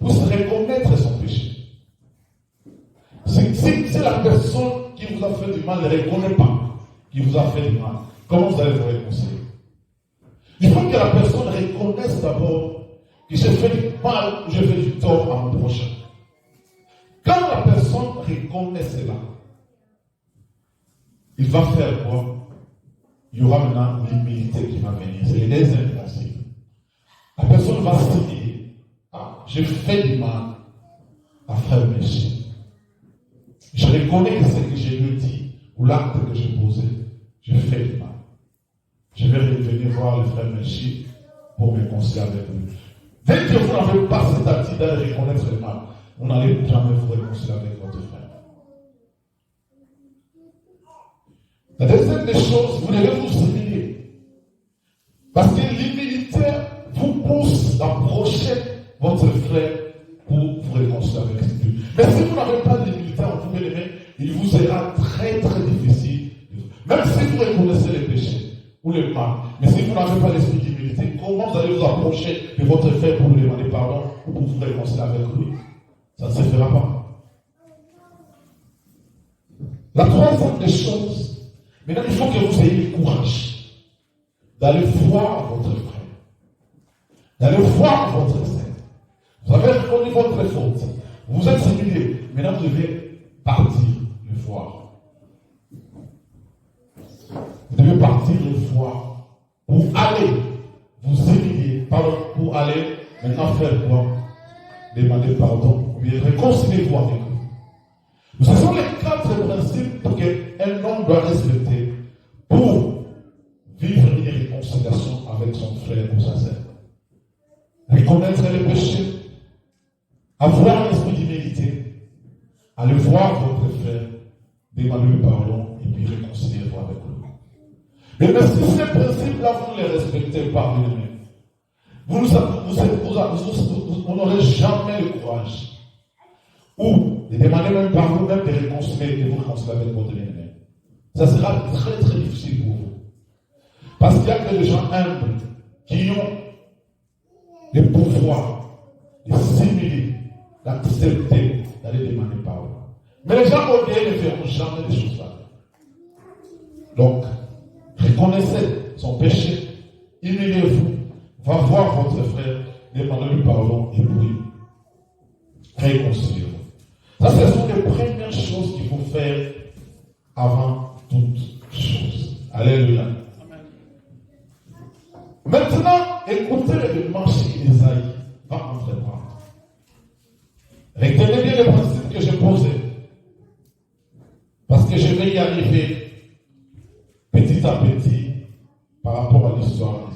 puisse reconnaître son péché. Si la personne qui vous a fait du mal ne reconnaît pas qu'il vous a fait du mal, comment vous allez vous réconcilier? Il faut que la personne reconnaisse d'abord que j'ai fait du mal ou j'ai fait du tort à mon prochain. Quand la personne reconnaît cela, il va faire quoi? Il y aura maintenant l'humilité qui va venir. C'est les deuxièmes principes. La personne va se dire, j'ai fait du mal à frère Messie. Je reconnais que ce que j'ai dit ou l'acte que j'ai posé, je fais du mal. Je vais revenir voir le frère Méchi pour me concilier avec lui. Dès que vous n'avez pas cette attitude de reconnaître le mal, vous n'allez jamais vous réconcilier avec votre frère. La deuxième des choses, vous devez vous humilier. Parce que l'humilité vous pousse d'approcher votre frère pour vous réconcilier avec Dieu. Mais si vous n'avez pas d'humilité en vous, bien-aimés, il vous sera très très difficile. Même si vous reconnaissez les péchés ou le mal, mais si vous n'avez pas l'esprit d'humilité, comment vous allez vous approcher de votre frère pour lui demander pardon ou pour vous réconcilier avec lui? Ça ne se fera pas. La troisième des choses, maintenant il faut que vous ayez le courage d'aller voir votre frère, d'aller voir votre sœur. Vous avez reconnu votre faute, vous êtes humilié, maintenant vous devez partir le voir. Vous devez partir le voir pour aller vous humilier, pardon, pour aller maintenant faire quoi? Demander pardon, ou bien réconciliez-vous avec lui. Ce sont les 4 principes qu'un homme doit respecter pour vivre une réconciliation avec son frère ou sa sœur. Reconnaître les péchés, avoir l'esprit d'humilité, aller voir votre frère, demander le pardon et puis réconcilier-vous avec lui. Mais si ces principes-là, vous ne les respectez pas, vous n'aurez jamais le courage ou de demander même par vous-même de réconcilier et de vous réconcilier avec votre ennemi. Ça sera très très difficile pour vous. Parce qu'il y a que des gens humbles qui ont le pouvoir de s'humilier, d'accepter, d'aller demander pardon. Mais les gens orgueilleux ne feront jamais des choses pareilles. Donc, reconnaissez son péché, humiliez-vous, va voir votre frère, demandez-lui pardon et puis réconciliez-vous. Ça, ce sont les premières choses qu'il faut faire avant toute chose. Alléluia. Maintenant, écoutez le marché d'Ésaïe va entreprendre. Retenez bien les principes que j'ai posés. Parce que je vais y arriver petit à petit par rapport à l'histoire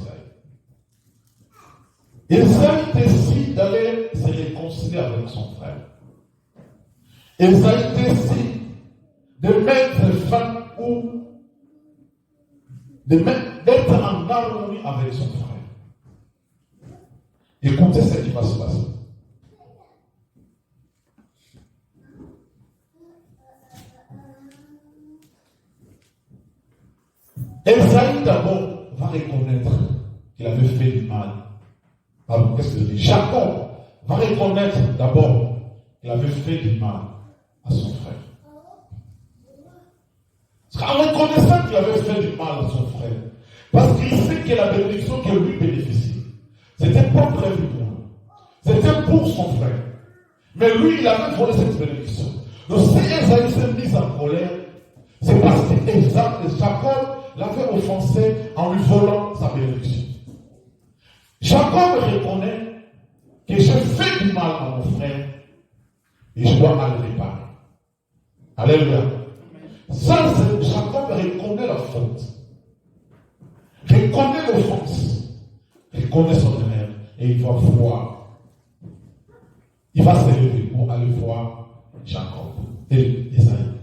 d'Ésaïe. Ésaïe décide d'aller se réconcilier avec son frère. Ésaïe décide de mettre fin ou d'être en harmonie avec son frère. Écoutez ce qui va se passer. Ésaïe d'abord va reconnaître qu'il avait fait du mal. Alors, qu'est-ce que je dis? Jacob va reconnaître d'abord qu'il avait fait du mal à son frère. En reconnaissant qu'il avait fait du mal à son frère, parce qu'il sait que la bénédiction que lui bénéficie, c'était pas prévu pour lui. C'était pour son frère. Mais lui, il avait volé cette bénédiction. Donc si Ésaïe s'est mis en colère, c'est parce que Jacob l'avait offensé en lui volant sa bénédiction. Jacob reconnaît que j'ai fait du mal à mon frère et je dois aller réparer. Alléluia. Ça, c'est Jacob reconnaît la faute, reconnaît l'offense, reconnaît son erreur et il va voir. Il va se lever pour aller voir Jacob et Ésaïe.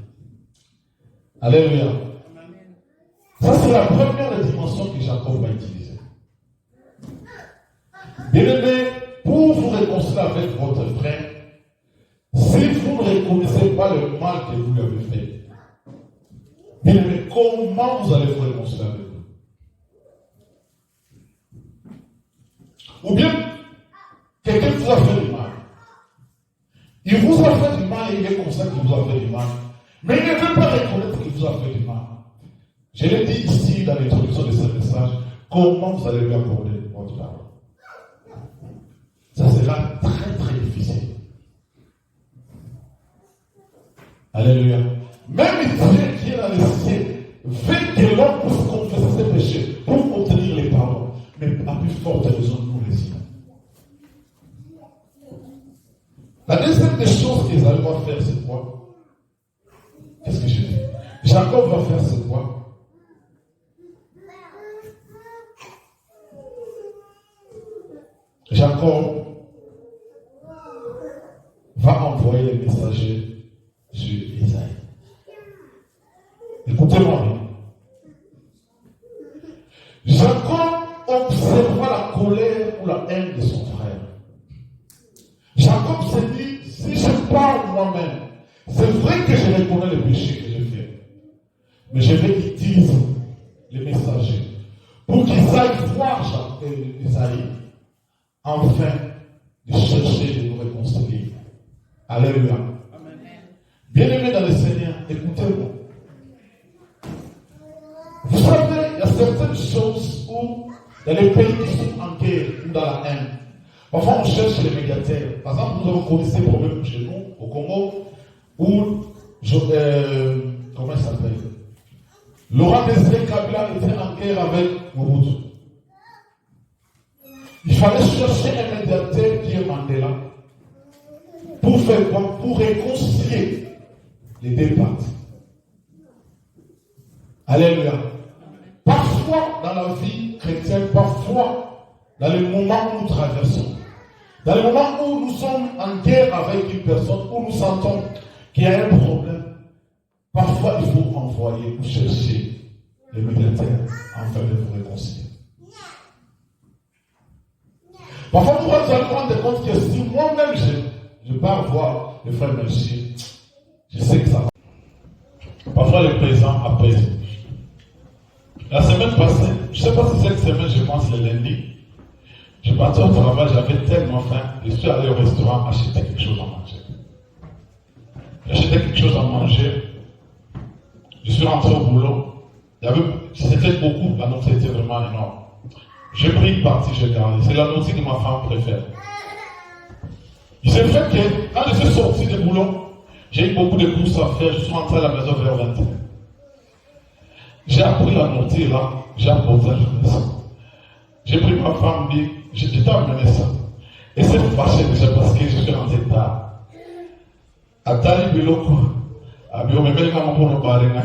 Alléluia. Ça, c'est la première dimension que Jacob va utiliser. Bien-aimé, pour vous réconcilier avec votre frère, si vous ne reconnaissez pas le mal que vous lui avez fait, bien-aimé, comment vous allez vous réconcilier avec lui? Ou bien, quelqu'un vous a fait du mal. Il vous a fait du mal et il est conscient qu'il vous a fait du mal. Mais il ne veut pas reconnaître qu'il vous a fait du mal. Je l'ai dit ici dans l'introduction de ce message, comment vous allez lui accorder votre parole. Ça sera très très difficile. Alléluia. Même Dieu qui est dans les cieux veut que l'homme puisse confesser ses péchés pour obtenir les pardons. Mais à plus forte raison, nous les humains. La deuxième des choses qu'Ésaïe va faire, c'est quoi? Jacob va faire ce quoi? Jacob va envoyer les messagers sur Isaïe. Écoutez-moi. Jacob observa la colère ou la haine de son frère. Jacob s'est dit, si je parle moi-même, c'est vrai que je reconnais le péché que j'ai fait. Mais je vais utiliser les messagers pour qu'ils aillent voir Isaïe, afin de chercher de nous réconcilier. Alléluia. Bien-aimés dans le Seigneur, écoutez-moi. Vous savez, il y a certaines choses où, dans les pays qui sont en guerre ou dans la haine, parfois on cherche les médiateurs. Par exemple, nous avons connu ces problèmes chez nous, au Congo, où, comment il s'appelle? Laurent Désiré Kabila était en guerre avec Mobutu. Il fallait chercher un médiateur qui est Mandela. Pour faire quoi? Pour réconcilier les deux parties. Alléluia. Parfois dans la vie chrétienne, parfois dans les moments où nous traversons, dans les moments où nous sommes en guerre avec une personne, où nous sentons qu'il y a un problème, parfois il faut envoyer ou chercher les médiateurs afin de vous réconcilier. Parfois, vous allez vous rendre compte que si moi-même je pars voir le frère Mercier, je sais que ça va. Parfois, le présent apaise. La semaine passée, je ne sais pas si cette semaine, je pense le lundi, je partais au travail, j'avais tellement faim, je suis allé au restaurant acheter quelque chose à manger. J'ai acheté quelque chose à manger, je suis rentré au boulot, c'était beaucoup, la nourriture était vraiment énorme. J'ai pris une partie, j'ai gardé. C'est la nourriture que ma femme préfère. Il s'est fait que, quand je suis sorti du boulot, j'ai eu beaucoup de courses à faire. Je suis rentré à la maison vers 21. J'ai appris la nourriture là, j'ai apporté à la maison. J'ai pris ma femme, j'étais amené ça. Et c'est fâché déjà parce que je suis rentré tard. À Tali Biloko, à Biomébel Namamono Barenga,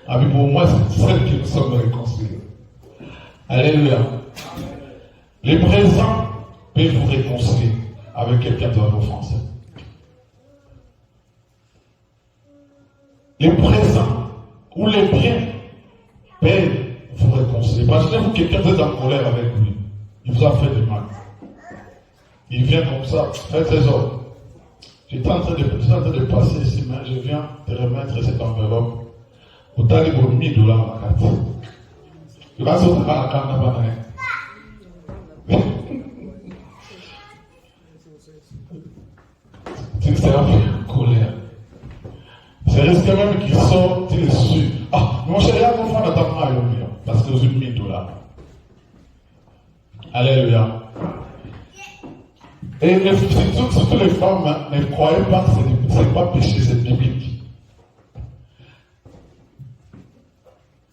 à pour moi, c'est celle qui nous sommes réconciliés. Alléluia. Les présents peuvent vous réconcilier avec quelqu'un de vos français. Les présents ou les biens peuvent vous réconcilier. Imaginez-vous quelqu'un vous êtes en colère avec lui. Il vous a fait du mal. Il vient comme ça, faites les ordres. J'étais en train de passer ici, mais je viens de remettre cette enveloppe. Au talibou $1000 à la carte. Tu vas sauter par la carte là-bas. C'est un colère. C'est risque même qu'il sorte, il est sûr. Ah, mon chéri, mon frère n'attend pas parce que vous avez $1000. Alléluia. Et surtout les femmes ne croyaient pas que ce n'est pas péché, c'est biblique.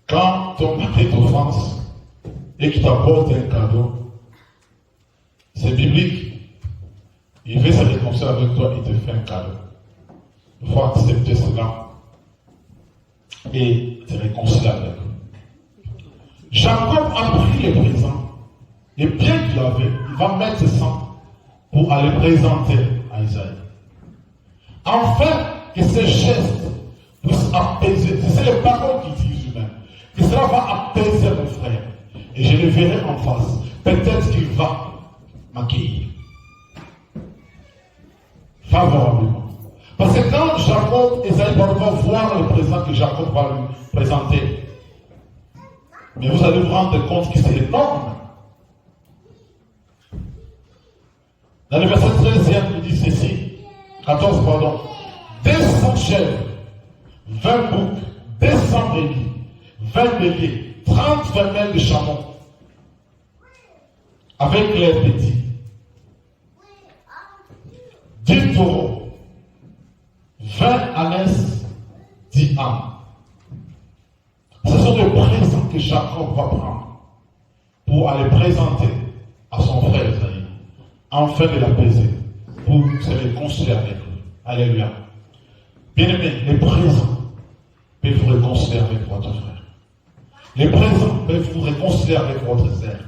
Quand ton mari t'offense et qu'il t'apporte un cadeau, c'est biblique. Il veut se réconcilier avec toi, il te fait un cadeau. Il faut accepter cela et te réconcilier avec lui. Jacob a pris les présents et bien qu'il avait, il va mettre ses sang pour aller présenter à Isaïe. Afin que ces gestes puissent apaiser, c'est les paroles qui disent lui-même, que cela va apaiser mon frère. Et je le verrai en face. Peut-être qu'il va m'accueillir favorablement. Parce que quand Jacob, Isaïe va voir le présent que Jacob va lui présenter, mais vous allez vous rendre compte que c'est énorme. Dans le verset 13, il dit ceci, 14, pardon. 200 chèvres, 20 boucs, 200 brebis, 20 béliers, 30 femelles de chameaux, avec les petits, 10 taureaux, 20 ânesses, 10 ânes. Ce sont des présents que Jacob va prendre pour aller présenter à son frère Isaïe, afin de l'apaiser, pour se réconcilier avec lui. Alléluia. Bien-aimés, les présents peuvent vous réconcilier avec votre frère. Les présents peuvent vous réconcilier avec votre sœur.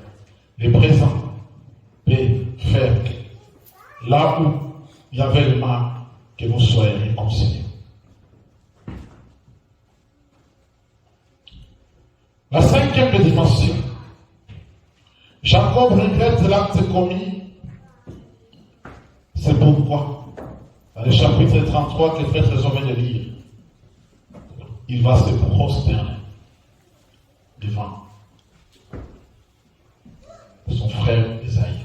Les présents peuvent faire que là où il y avait le mal, que vous soyez réconciliés. La cinquième dimension. Jacob regrette l'acte commis. C'est pourquoi, dans le chapitre 33 que Frère Trésor vient de lire, il va se prosterner devant son frère Esaïe.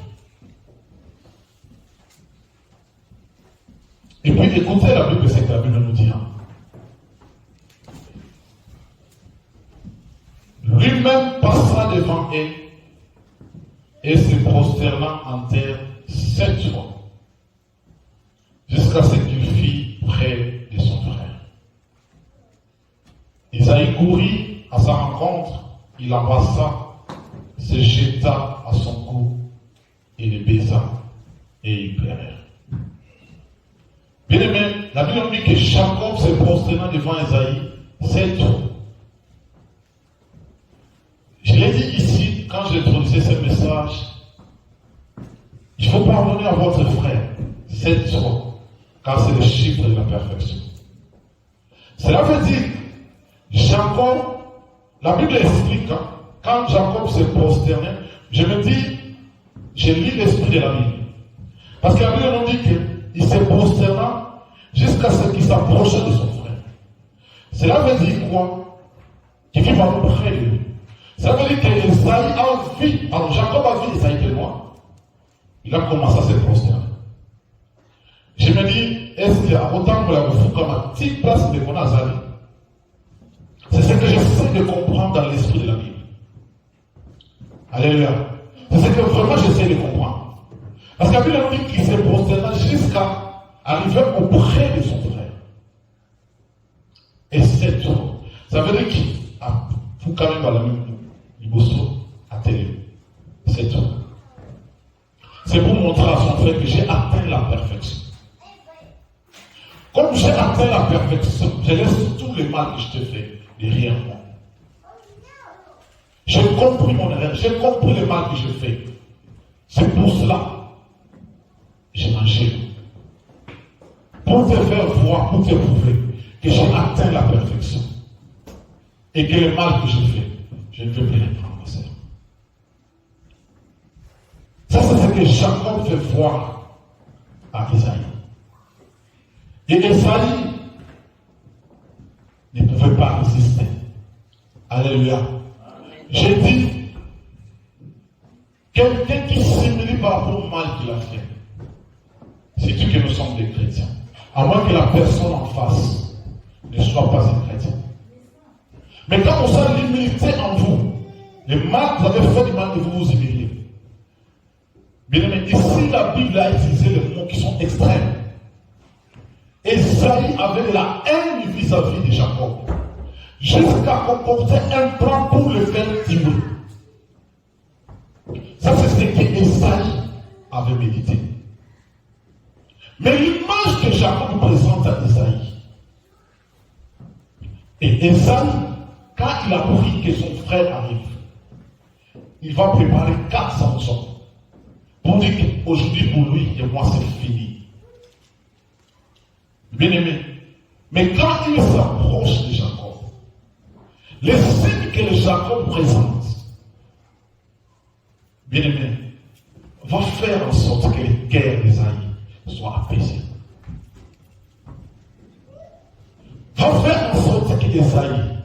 Et puis écoutez la Bible, c'est que la Bible nous dit. Lui-même passa devant eux et se prosterna en terre 7 fois, jusqu'à ce qu'il fît près de son frère. Isaïe courut à sa rencontre, il l'embrassa, se jeta à son cou et le baisa, et ils pleurèrent. Bien aimé, la Bible dit que Jacob se prosterna devant Isaïe 7 fois. Je l'ai dit ici, quand j'ai introduisé ce message, il faut pardonner à votre frère 7 fois, car c'est le chiffre de la perfection. Cela veut dire, Jacob, la Bible explique, quand Jacob se prosternait, je me dis, je lis l'esprit de la Bible. Parce que la Bible nous dit qu'il se prosterna jusqu'à ce qu'il s'approchait de son frère. Cela veut dire quoi? Qu'il vit par près de lui. Ça veut dire que Esaïe a vu, alors Jacob a vu Esaïe de loin. Il a commencé à se prosterner. Je me dis, est-ce qu'il y a autant que la fou comme à petite place de mon Azali? C'est ce que j'essaie de comprendre dans l'esprit de la Bible. Alléluia. C'est ce que vraiment j'essaie de comprendre. Parce que la Bible nous dit qu'il se prosterna jusqu'à arriver auprès de son frère. Et c'est tout. Ça veut dire qu'il a fou quand même à la même. À télé. C'est tout. C'est pour montrer à son frère que j'ai atteint la perfection. Comme j'ai atteint la perfection, je laisse tout le mal que je te fais derrière moi. J'ai compris mon erreur, j'ai compris le mal que je fais. C'est pour cela que j'ai mangé. Pour te faire voir, pour te prouver que j'ai atteint la perfection. Et que le mal que je fais, je ne veux plus les prendre, ma sœur. Ça, c'est ce que Jacob fait voir à Esaïe. Et Esaïe ne pouvait pas résister. Alléluia. J'ai dit, quelqu'un qui s'humilie par rapport au mal qu'il a fait, c'est tout que nous sommes des chrétiens. À moins que la personne en face ne soit pas un chrétien. Mais quand on sent l'humilité en vous, le mal, vous avez fait du mal et vous vous humiliez. Bien aimé, ici la Bible a utilisé les mots qui sont extrêmes. Esaïe avait de la haine vis-à-vis de Jacob, jusqu'à comporter un plan pour le faire tuer. Ça, c'est ce que Esaïe avait médité. Mais l'image que Jacob présente à Esaïe, et Esaïe, quand il a appris que son frère arrive, il va préparer 400 hommes pour dire qu'aujourd'hui pour lui et moi c'est fini. Bien aimé, mais quand il s'approche de Jacob, les signes que le Jacob présente, bien aimé, va faire en sorte que les guerres d'Esaïe soient apaisées. Va faire en sorte que Esaïe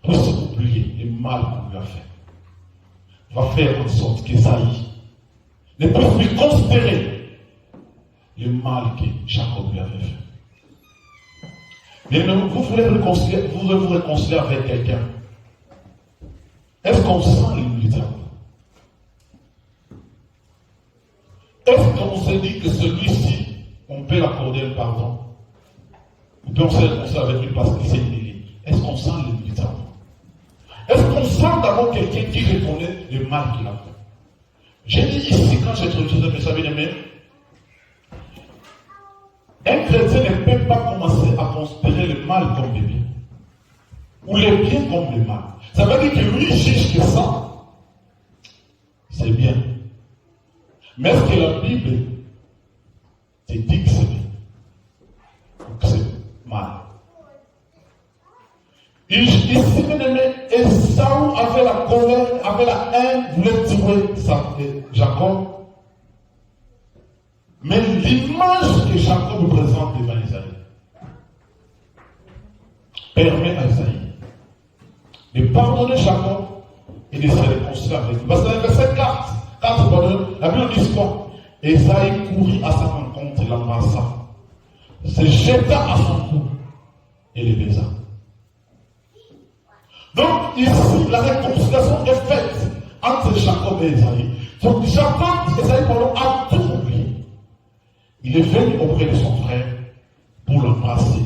puisse oublier le mal qu'on lui a fait. Va faire en sorte qu'Esaïe ne puisse plus considérer le mal que Jacob lui avait fait. Mais vous voulez vous réconcilier avec quelqu'un. Est-ce qu'on sent l'humilité? Est-ce qu'on se dit que celui-ci, on peut l'accorder le pardon? Ou bien on se réconcilie avec lui parce qu'il s'est humilié? Est-ce qu'on sent l'humilité? Est-ce qu'on sent d'abord quelqu'un qui reconnaît le mal qu'il a fait? J'ai dit ici, quand j'ai introduit ce message, bien aimé, un chrétien ne peut pas commencer à considérer le mal comme des biens. ou les biens comme le mal. Ça veut dire que lui juge que ça, c'est bien. Mais est-ce que la Bible te dit que c'est bien ou que c'est mal? Ici, bien aimé, Esaü avait la colère, avait la haine, voulait tuer Jacob. Mais l'image que Jacob présente devant Isaïe permet à Isaïe de pardonner Jacob et de se réconcilier avec lui. Parce que dans le verset 4, la Bible dit quoi? Isaïe courut à sa rencontre, l'embrassa, se jeta à son cou et le baisa. Donc ici, la réconciliation est faite entre Jacob et Isaïe. Donc Jacob, Isaïe, a tout oublié. Il est venu auprès de son frère pour l'embrasser.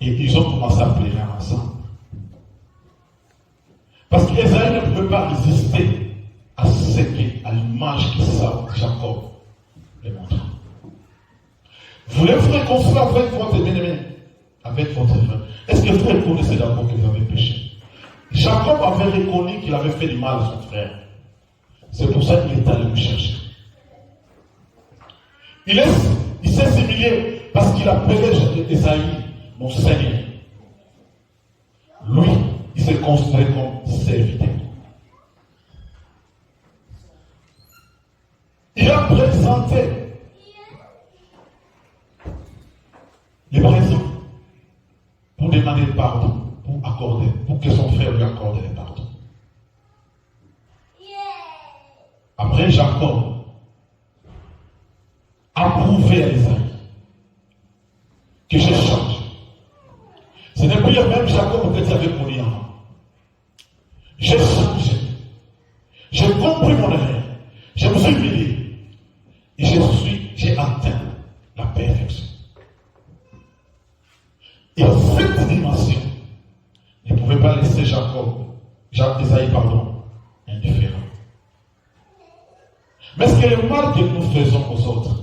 Et ils ont commencé à pleurer ensemble. Parce qu'Esaïe ne pouvait pas résister à l'image que Jacob lui montra. Vous voulez vous réconcilier avec votre bien-aimé, avec votre frère? Est-ce que vous reconnaissez d'abord que vous avez péché? Jacob avait reconnu qu'il avait fait du mal à son frère. C'est pour ça qu'il est allé le chercher. Il s'est humilié parce qu'il appelait Esaïe mon Seigneur. Lui, il s'est considéré comme serviteur. Il a présenté les raisons pour demander pardon, pour que son frère lui accorde le pardon. Après, Jacob a prouvé à Esaïe que j'ai changé. Ce n'est plus le même Jacob que tu avais connu avant. J'ai changé. J'ai compris mon erreur. Je me suis humilié. Et j'ai atteint la perfection. Et cette dimension ne pouvait pas laisser Esaïe, indifférent. Mais ce que le mal que nous faisons aux autres,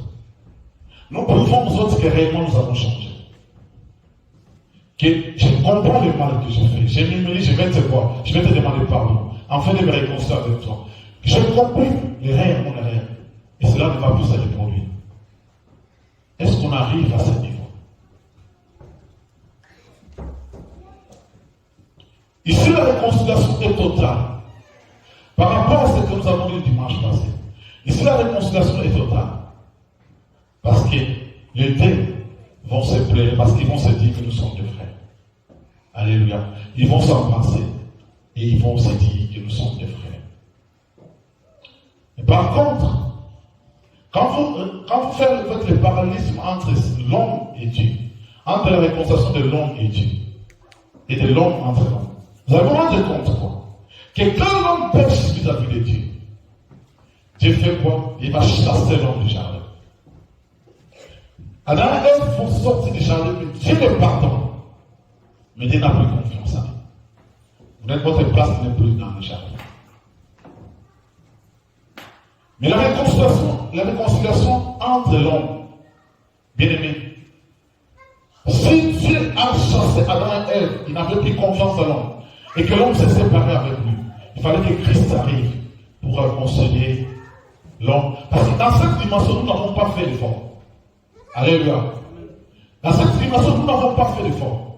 nous prouvons aux autres que réellement nous avons changé. Que je comprends le mal que j'ai fait. J'ai m'humilié, je vais te voir, je vais te demander pardon, afin de me réconcilier avec toi. J'ai compris l'erreur, mon erreur. Et cela ne va plus se reproduire. Est-ce qu'on arrive à ce niveau? Ici, la réconciliation est totale. Par rapport à ce que nous avons dit dimanche passé. Ici, la réconciliation est totale. Parce que les deux vont se plaire, parce qu'ils vont se dire que nous sommes deux frères. Alléluia. Ils vont s'embrasser et ils vont se dire que nous sommes deux frères. Et par contre, quand vous faites le parallélisme entre l'homme et Dieu, entre la réconciliation de l'homme et Dieu, et de l'homme entre l'homme, vous allez vous rendre compte quoi? Que quand l'homme pêche vis-à-vis de Dieu, Dieu fait quoi? Il va chasser l'homme du jardin. Adam et Ève vont sortir du jardin, mais Dieu les pardonne. Mais Dieu n'a plus confiance en eux. Votre place n'est plus dans le jardin. Mais la réconciliation entre l'homme, bien aimé, si Dieu a chassé Adam et Ève, il n'avait plus confiance en l'homme, et que l'homme s'est séparé avec lui, il fallait que Christ arrive pour réconcilier l'homme. Parce que dans cette dimension, nous n'avons pas fait d'effort. Alléluia. Dans cette dimension, nous n'avons pas fait d'effort.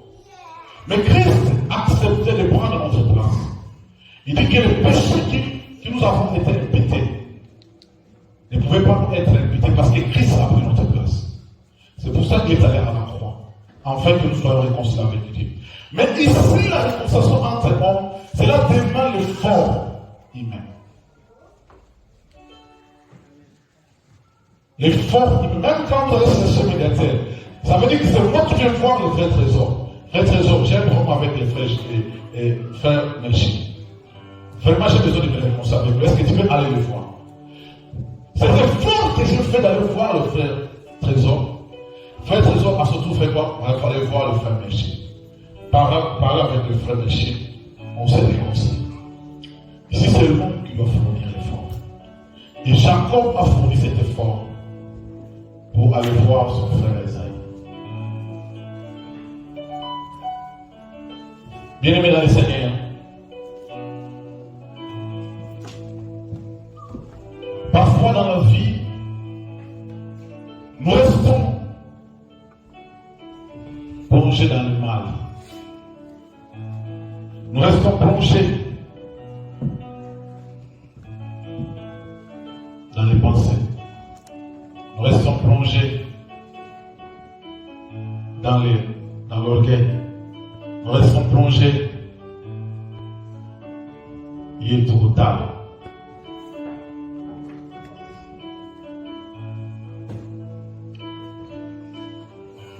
Mais Christ acceptait de prendre notre place. Il dit que les péchés qui nous avons été imputés ne pouvaient pas être imputés parce que Christ a pris notre place. C'est pour ça qu'il est allé à la croix, afin que nous soyons réconciliés avec Dieu. Mais ici, la réconciliation entre hommes, cela demande l'effort humain. L'effort humain, même quand on est chercher médiateur, ça veut dire que c'est moi qui viens voir le vrai trésor. Vrai trésor, j'ai un problème avec les frères et frères Melchi. Vraiment, j'ai besoin de me réconcilier avec lui. Est-ce que tu peux aller le voir? C'est l'effort que je fais d'aller voir le frère Trésor. Frère Trésor a surtout fait quoi? Il fallait voir le frère Melchi. Parler avec le frère Melchi, on s'est réconcilié. Ici, c'est le monde qui doit fournir l'effort. Et Jacob a fourni cet effort pour aller voir son frère Esaïe. Bien-aimés dans le Seigneur, parfois dans notre vie, nous restons plongés dans le mal. Nous restons plongés dans les pensées. Nous restons plongés dans l'orgueil. Nous restons plongés. Il est trop tard.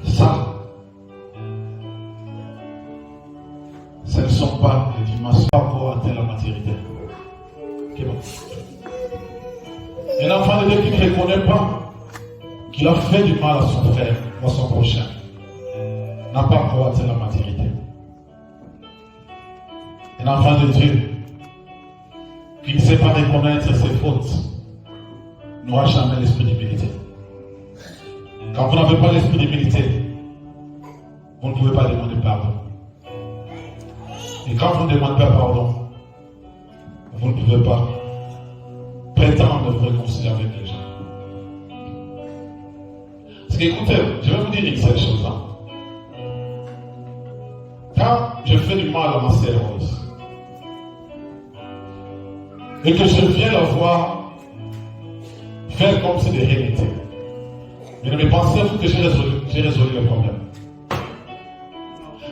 Ça, ce ne sont pas les dimensions pour atteindre la maturité. Okay, bon. Un enfant de Dieu qui ne reconnaît pas qu'il a fait du mal à son frère ou à son prochain n'a pas encore atteint la maturité. Un enfant de Dieu qui ne sait pas reconnaître ses fautes n'aura jamais l'esprit d'humilité. Quand vous n'avez pas l'esprit d'humilité, vous ne pouvez pas demander pardon. Et quand vous ne demandez pas pardon, vous ne pouvez pas prétendre vous réconcilier avec les gens. Parce qu'écoutez, je vais vous dire une seule chose. Quand je fais du mal à ma sœur Rose, et que je viens la voir faire comme si de rien n'était, mais ne me pensez-vous que j'ai résolu le problème?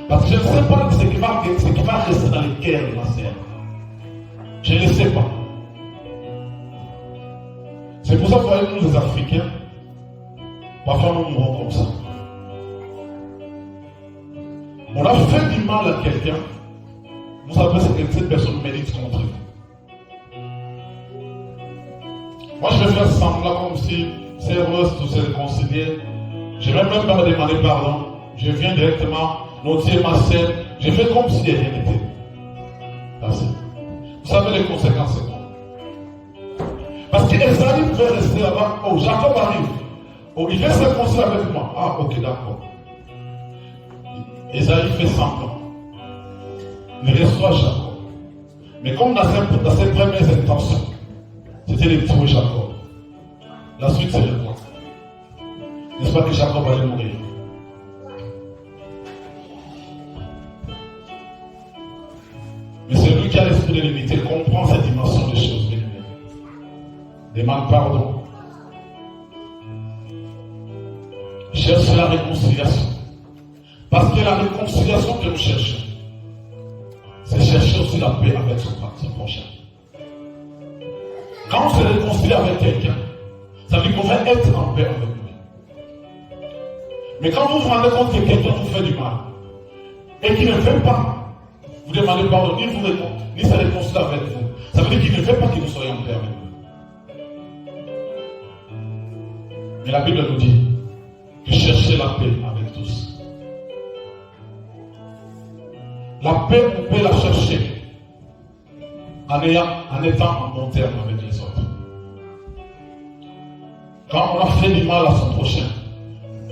Parce que je ne sais pas ce qui va rester dans le cœur de ma sœur. Je ne sais pas. C'est pour ça que vous voyez, nous les Africains, parfois nous mourons comme ça. On a fait du mal à quelqu'un, vous savez ce que cette personne mérite contre vous. Moi je vais faire semblant comme si c'est heureux, tout se réconcilier. Je ne vais même pas demander pardon. Je viens directement noter ma scène. Je fais comme si rien n'était. Vous savez les conséquences, c'est quoi? Parce qu'Esaïe pouvait rester là-bas. Oh, Jacob arrive. Oh, il vient se réconcilier avec moi. Ah, ok, d'accord. Esaïe fait semblant. Il reçoit Jacob. Mais comme dans ses premières intentions, c'était de tuer Jacob. La suite, c'est le quoi? N'est-ce pas que Jacob allait mourir? Mais celui qui a l'esprit de l'unité comprend cette dimension des choses. Demande pardon. Cherche la réconciliation. Parce que la réconciliation que nous cherchons, c'est chercher aussi la paix avec son prochain. Quand on se réconcilie avec quelqu'un, ça lui convient être en paix avec lui. Mais quand vous vous rendez compte que quelqu'un vous fait du mal et qu'il ne fait pas vous demandez pardon, ni se réconcilier avec vous, ça veut dire qu'il ne fait pas que vous soyez en paix avec vous. Mais la Bible nous dit que cherchez la paix avec tous. La paix, on peut la chercher en étant en bon terme avec les autres. Quand on a fait du mal à son prochain,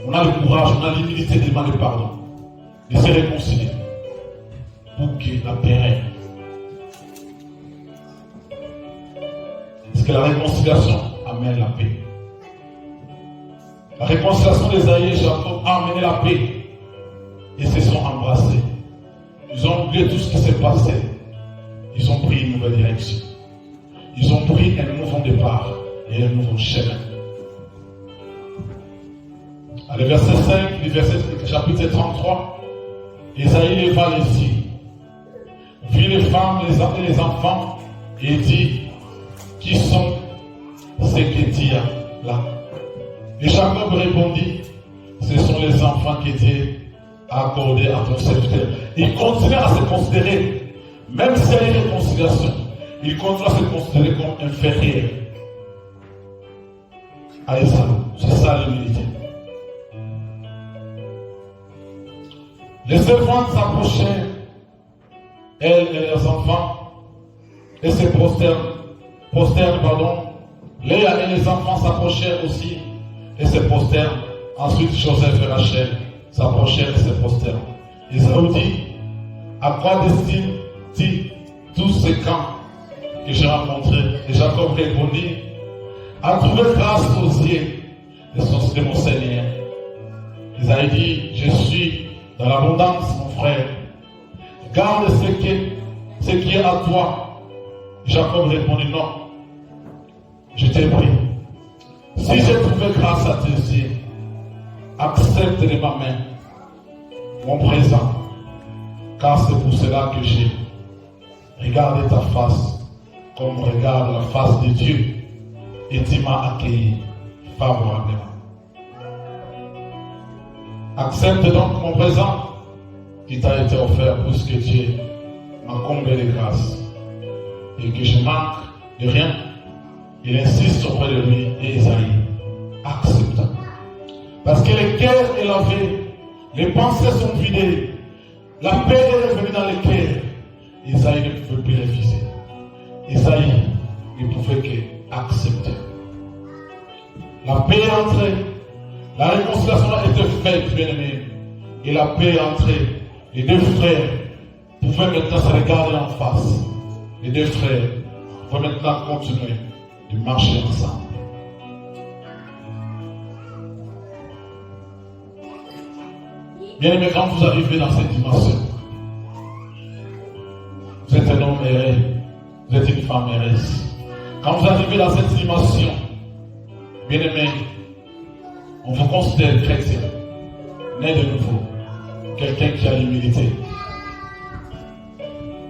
on a le courage, on a l'humilité de demander pardon, de se réconcilier pour que la paix règne. Parce que la réconciliation amène la paix. La réconciliation d'Esaïe et Jacob a amené la paix. Ils se sont embrassés. Ils ont oublié tout ce qui s'est passé. Ils ont pris une nouvelle direction. Ils ont pris un nouveau départ et un nouveau chemin. À le verset 5, le verset chapitre 33, Esaïe leva les yeux, vit les femmes et les enfants et dit, qui sont ces que Dieu là? Et Jacob répondit, ce sont les enfants que Dieu a accordés à ton serviteur. Il continue à se considérer, même s'il y a une réconciliation, il continue à se considérer comme inférieur à Esaü. C'est ça l'humilité. Les servantes s'approchaient, elles et leurs enfants, et se prosternent, Léa et les enfants s'approchèrent aussi et se prosternent. Ensuite, Joseph et Rachel s'approchèrent et se prosternent. Esaü dit, à quoi destine-t-il tous ces camps que j'ai rencontrés? Et Jacob répondit, à trouver grâce aux yeux de mon Seigneur. Isaïe dit, je suis dans l'abondance, mon frère. Garde ce qui est à toi. Jacob répondit, non, je t'ai pris. Si j'ai trouvé grâce à tes yeux, accepte de ma main mon présent, car c'est pour cela que j'ai regardé ta face comme on regarde la face de Dieu, et tu m'as accueilli favorablement. Accepte donc mon présent qui t'a été offert, puisque Dieu m'a comblé de grâce et que je manque de rien. Il insiste auprès de lui et Isaïe accepte. Parce que le cœur est lavé, les pensées sont vidées, la paix est revenue dans le cœur. Isaïe ne pouvait plus refuser. Isaïe ne pouvait qu'accepter. La paix est entrée, la réconciliation a été faite, bien-aimés, et la paix est entrée. Les deux frères pouvaient maintenant se regarder en face. Les deux frères pouvaient maintenant continuer de marcher ensemble. Bien-aimés, quand vous arrivez dans cette dimension, vous êtes un homme heureux, vous êtes une femme heureuse. Quand vous arrivez dans cette dimension, bien-aimés, on vous considère chrétien, né de nouveau, quelqu'un qui a l'humilité.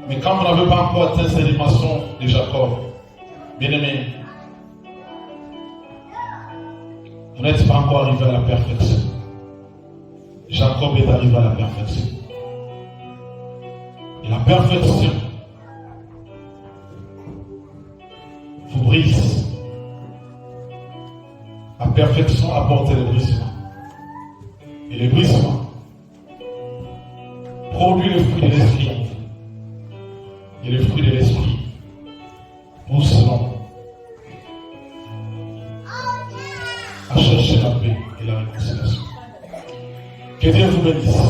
Mais quand vous n'avez pas encore atteint cette dimension de Jacob, bien-aimés, vous n'êtes pas encore arrivé à la perfection. Jacob est arrivé à la perfection. Et la perfection vous brise. La perfection apporte le brisement. Et le brisement produit le fruit de l'esprit en vous. Et le fruit de l'esprit pousse l'homme à chercher la paix et la réconciliation. Que Dieu vous bénisse.